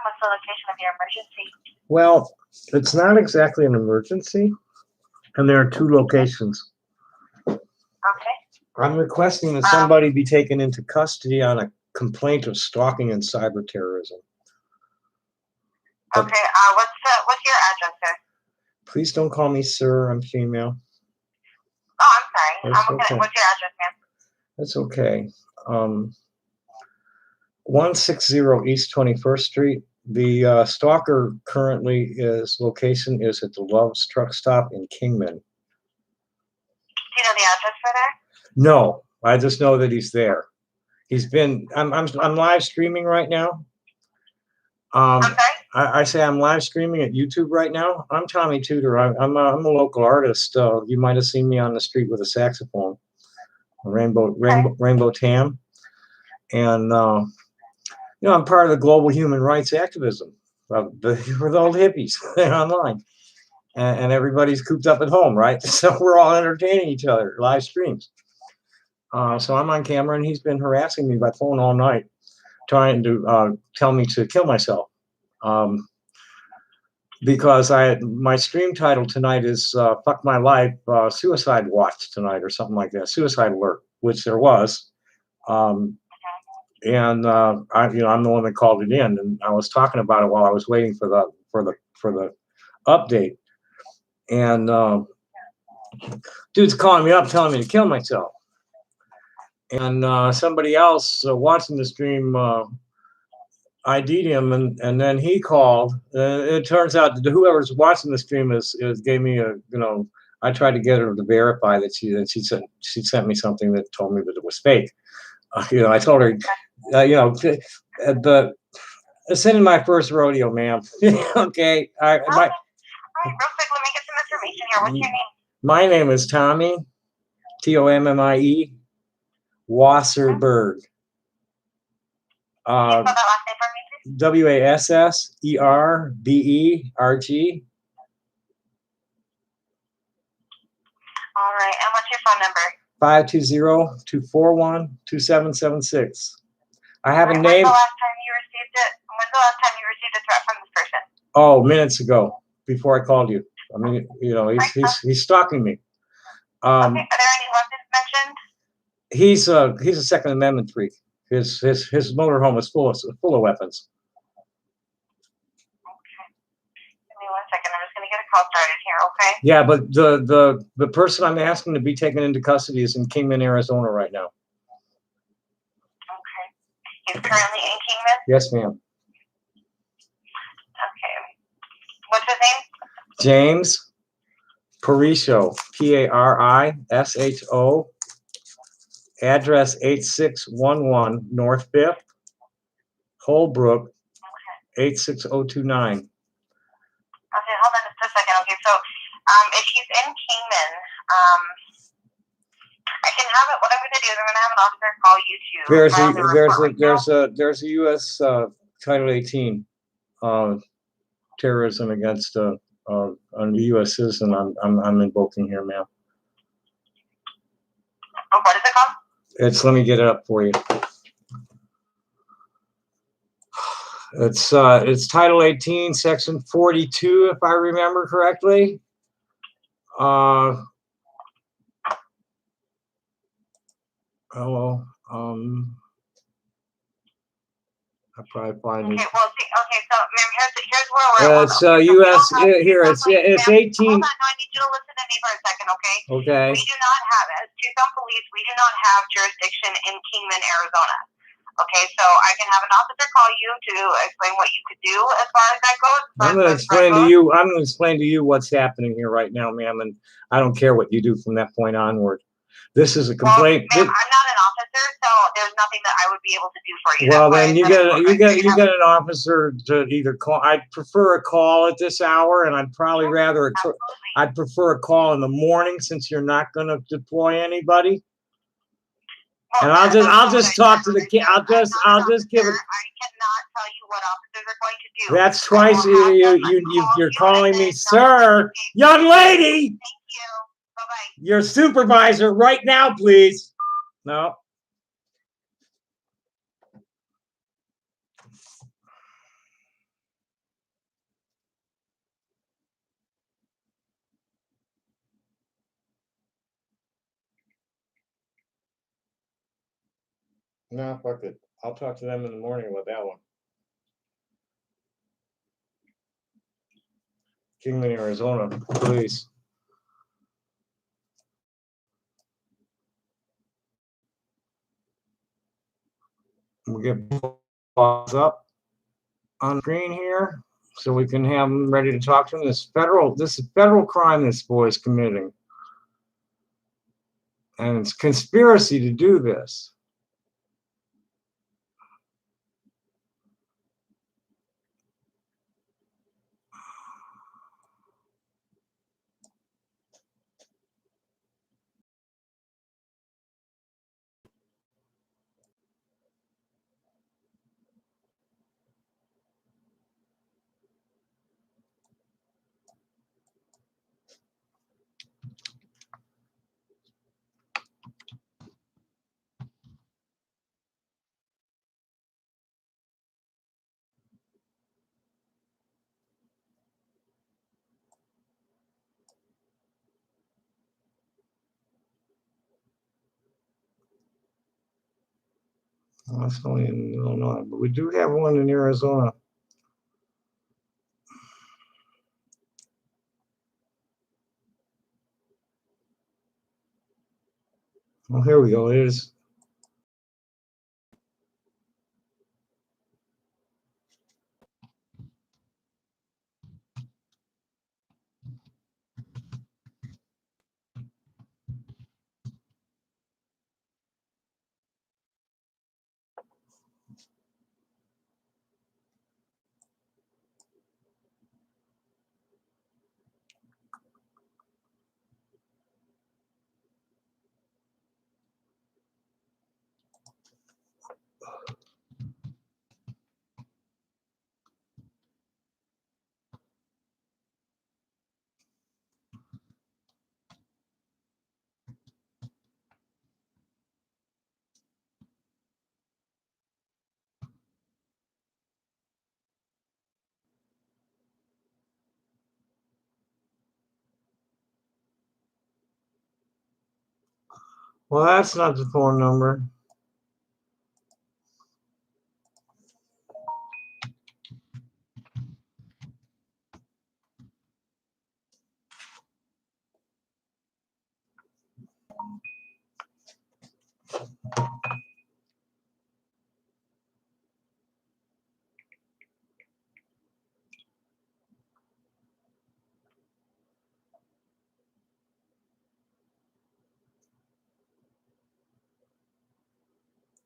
What's the location of your emergency? Well, it's not exactly an emergency, and there are two locations. Okay. I'm requesting that somebody be taken into custody on a complaint of stalking and cyber terrorism. Okay. What's your address, sir? Please don't call me sir. I'm female. Oh, I'm sorry. That's okay. What's your address, ma'am? That's okay. 160 East 21st Street. The stalker currently location is at the Love's Truck Stop in Kingman. Do you know the address for that? No, I just know that he's there. He's been. I'm live streaming right now. I'm sorry? I say I'm live streaming at YouTube right now. I'm Tommy Tudor. I'm a local artist. You might have seen me on the street with a saxophone, Rainbow Tam, and I'm part of the global human rights activism. We're the old hippies. They're online, and everybody's cooped up at home, right? So we're all entertaining each other, live streams. So I'm on camera, and he's been harassing me by phone all night, trying to tell me to kill myself. Because my stream title tonight is "Fuck My Life," Suicide Watch tonight, or something like that, Suicide Alert, which there was. And I'm the one that called it in, and I was talking about it while I was waiting for the update. And dude's calling me up, telling me to kill myself. And somebody else watching the stream ID'd him, and then he called. It turns out that whoever's watching the stream is gave me I tried to get her to verify that she sent me something that told me that it was fake. I told her, but this isn't my first rodeo, ma'am. Okay. All right, real quick, let me get some information here. What's your name? My name is Tommy, Tommie Wasserberg. Can you spell that last name for me, please? Wasserberg. All right, and what's your phone number? 520-241-2776. I have a name. When's the last time you received it? When's the last time you received a threat from this person? Oh, minutes ago, before I called you. I mean, he's stalking me. Okay. Are there any weapons mentioned? He's a Second Amendment freak. His motorhome is full of weapons. Okay. Give me 1 second. I'm just going to get a call started here. Okay. Yeah, but the person I'm asking to be taken into custody is in Kingman, Arizona right now. Okay. He's currently in Kingman? Yes, ma'am. Okay. What's his name? James Parisho, Parisho. Address 8611 North 5th, Holbrook, 86029. Okay, hold on just a second. Okay, so if he's in Kingman, I can have it. What I'm going to do is I'm going to have an officer call you to. There's a U.S. Title 18 terrorism against a U.S. citizen. I'm invoking here, ma'am. Oh, what is it called? Let me get it up for you. It's Title 18, Section 42, if I remember correctly. I'll probably find it. Okay, well, okay, so ma'am, here's where we're at. It's U.S. Here, it's 18. Hold on, no, I need you to listen to me for a second, okay? Okay. We do not have, as Tucson Police, we do not have jurisdiction in Kingman, Arizona. Okay, so I can have an officer call you to explain what you could do as far as that goes. I'm going to explain to you what's happening here right now, ma'am, and I don't care what you do from that point onward. This is a complaint. Well, ma'am, I'm not an officer, so there's nothing that I would be able to do for you. Well, then you get an officer to either call. I'd prefer a call at this hour, and I'd probably I'd prefer a call in the morning since you're not going to deploy anybody. Well, and I'll just talk to the kid. I'll just give it. I cannot tell you what officers are going to do. That's twice you're calling me sir, young lady. Thank you. Bye-bye. Your supervisor right now, please. No. No, fuck it. I'll talk to them in the morning with that one. Kingman, Arizona, please. We'll get pause up on screen here so we can have them ready to talk to them. This is federal crime this boy is committing. And it's conspiracy to do this. Well, it's only in Illinois, but we do have one in Arizona. Well, here we go. It is. Well, that's not the phone number.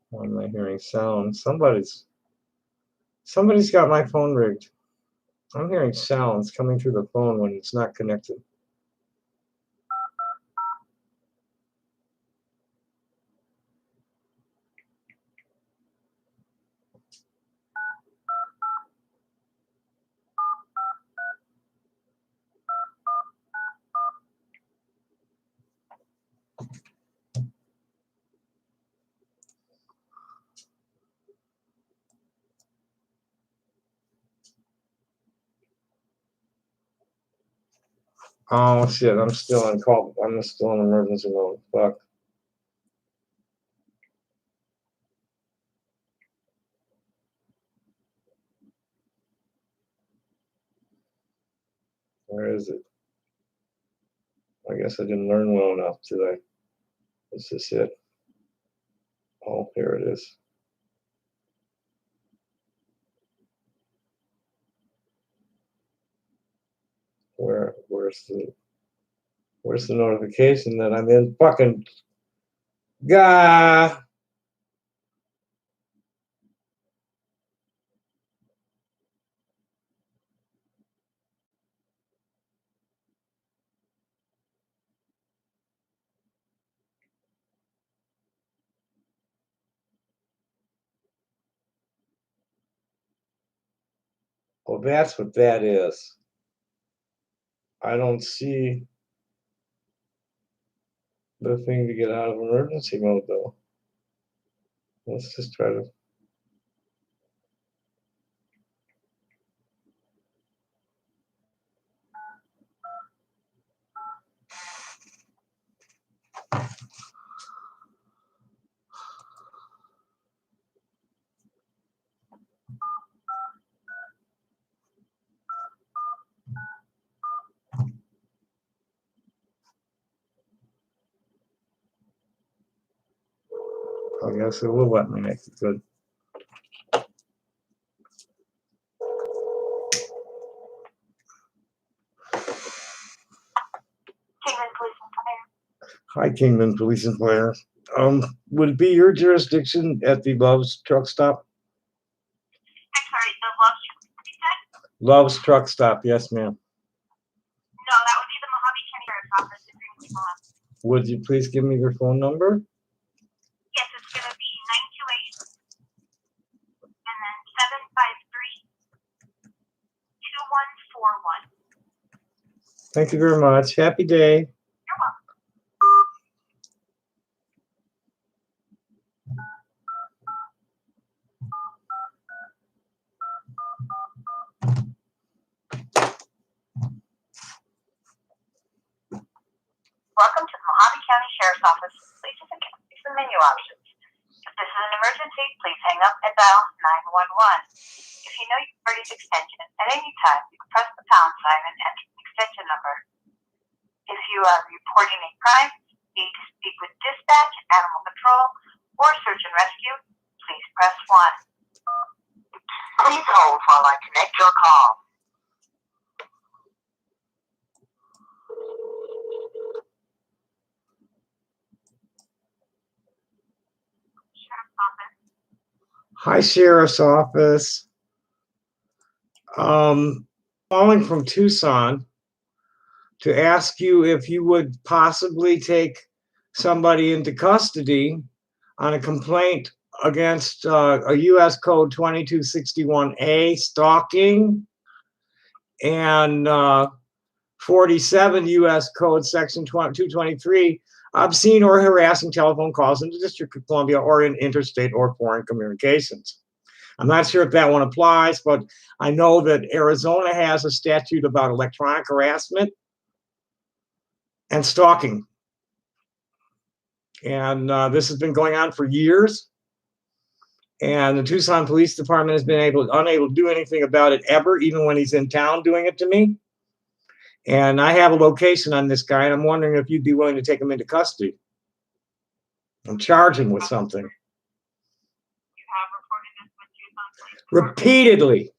Why am I hearing sound? Somebody's got my phone rigged. I'm hearing sounds coming through the phone when it's not connected. Oh shit! I'm still in call. I'm still in emergency mode. Fuck. Where is it? I guess I didn't learn well enough today. Is this it? Oh, here it is. Where's the notification that I'm in fucking Gah? Well, that's what that is. I don't see the thing to get out of emergency mode though. Let's just try to. I guess it will let me make it good. Hi, Kingman Police and Fire. Would it be your jurisdiction at the Love's truck stop? I'm sorry, the Love Street, you said? Love's truck stop, yes, ma'am. No, that would be the Mojave County Sheriff's Office in Greenville. Would you please give me your phone number? Yes, it's going to be 928 and then 753-2141. Thank you very much. Happy day. You're welcome. Welcome to the Mojave County Sheriff's Office. Please listen carefully to the menu options. If this is an emergency, emergency, please hang up and dial 911. If you know your party's extension, at any time, you can press the pound sign and enter the extension number. If you are reporting a crime, need to speak with dispatch, animal control, or search and rescue, please press 1. Please hold while I connect your call. Sheriff's Office. Hi, Sheriff's Office. Calling from Tucson to ask you if you would possibly take somebody into custody on a complaint against a U.S. Code 2261A stalking and 47 U.S. Code Section 223 obscene or harassing telephone calls in the District of Columbia or in interstate or foreign communications. I'm not sure if that one applies, but I know that Arizona has a statute about electronic harassment and stalking. And this has been going on for years. And the Tucson Police Department has been unable to do anything about it ever, even when he's in town doing it to me. And I have a location on this guy, and I'm wondering if you'd be willing to take him into custody and charge him with something. Repeatedly.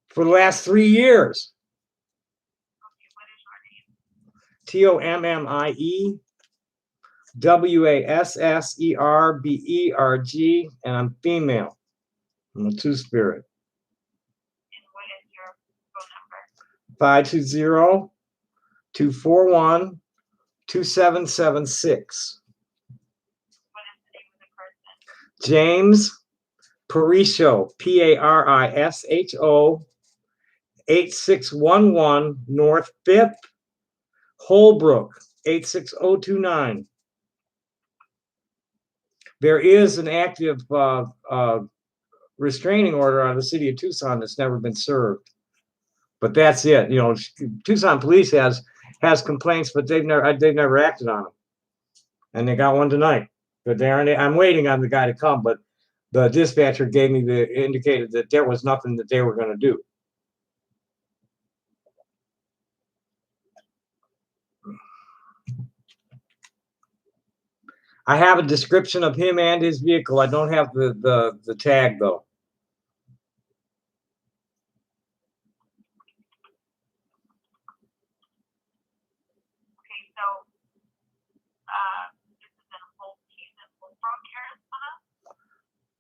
For the last 3 years. TOMMIEWASSERBERG, and I'm female. I'm a two-spirit. And what is your phone number? 520-241-2776. What is the name of the person? James Parisho, PARISHO, 8611 North 5th, Holbrook, 86029. There is an active restraining order on the city of Tucson that's never been served. But that's it. You know, Tucson police has complaints, but they've never acted on them. And they got one tonight. But I'm waiting on the guy to come, but the dispatcher indicated that there was nothing that they were going to do. I have a description of him and his vehicle. I don't have the tag though. Okay, so this is in Holbrook, Arizona?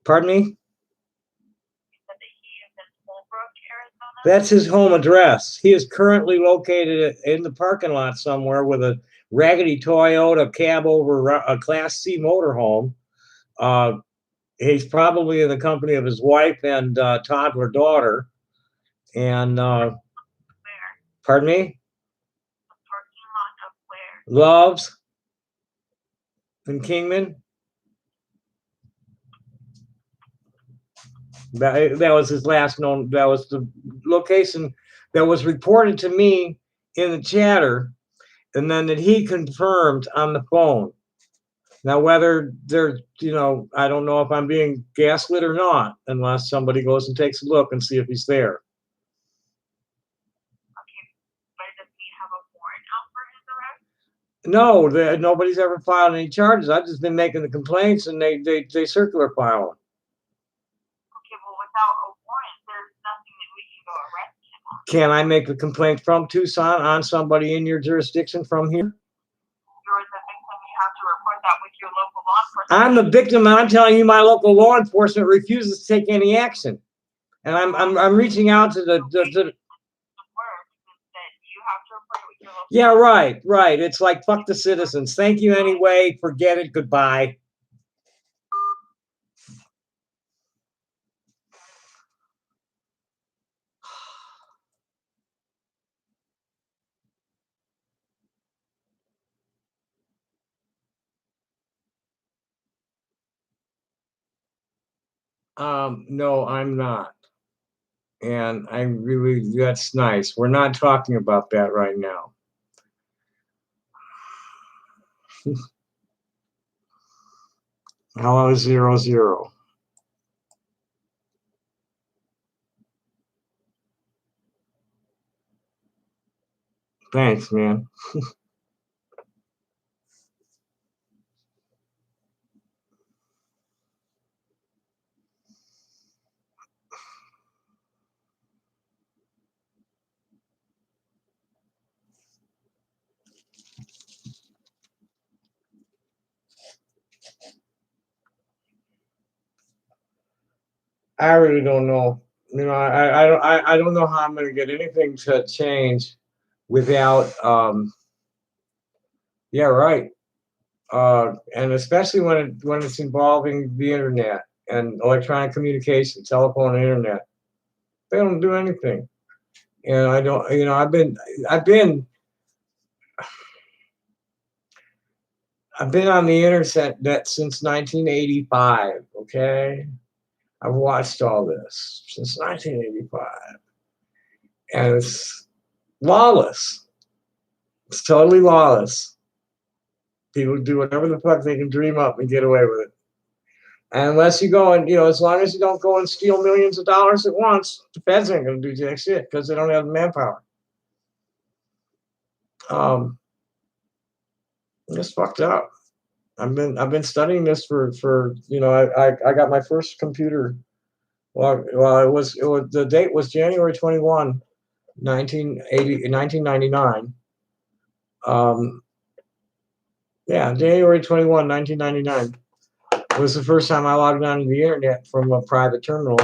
Pardon me? You said that he is in Holbrook, Arizona? That's his home address. He is currently located in the parking lot somewhere with a raggedy Toyota cab over a Class C motorhome. He's probably in the company of his wife and toddler daughter. And Where? pardon me? The parking lot of where? Loves in Kingman. That was his last known. That was the location that was reported to me in the chatter, and then that he confirmed on the phone. Now, whether they're, I don't know if I'm being gaslit or not, unless somebody goes and takes a look and see if he's there. Okay, but does he have a warrant out for his arrest? No, nobody's ever filed any charges. I've just been making the complaints, and they circular file them. Okay, well, without a warrant, there's nothing that we can go arrest him on. Can I make a complaint from Tucson on somebody in your jurisdiction from here? You're the victim. You have to report that with your local law enforcement. I'm the victim, and I'm telling you, my local law enforcement refuses to take any action, and I'm reaching out to the. Yeah, right. It's like fuck the citizens. Thank you anyway. Forget it. Goodbye. No, I'm not. And that's nice. We're not talking about that right now. Hello 00. Thanks, man. I really don't know. You know, I don't know how I'm going to get anything to change without, yeah, right. And especially when it's involving the internet and electronic communication, telephone and internet, they don't do anything. And I don't, you know, I've been on the internet since 1985. Okay, I've watched all this since 1985, and it's lawless. It's totally lawless. People do whatever the fuck they can dream up and get away with it. And unless you go and, you know, as long as you don't go and steal millions of dollars at once, the feds ain't gonna do jack shit because they don't have the manpower. It's fucked up. I've been studying this for you know, I got my first computer. Well, it was the date was January 21, 1999. Yeah, January 21, 1999 was the first time I logged onto the internet from a private terminal,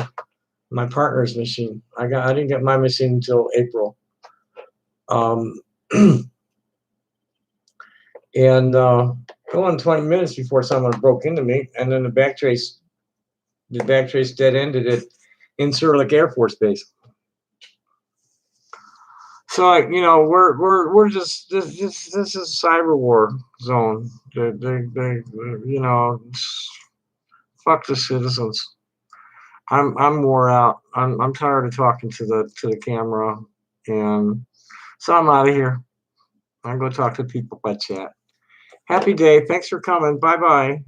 my partner's machine. I didn't get my machine until April. And going 20 minutes before someone broke into me, and then the backtrace dead ended at Incirlik Air Force Base. So you know, we're just this is a cyber war zone. They you know, fuck the citizens. I'm wore out. I'm tired of talking to the camera, and so I'm out of here. I go talk to people by chat. Happy day. Thanks for coming. Bye bye.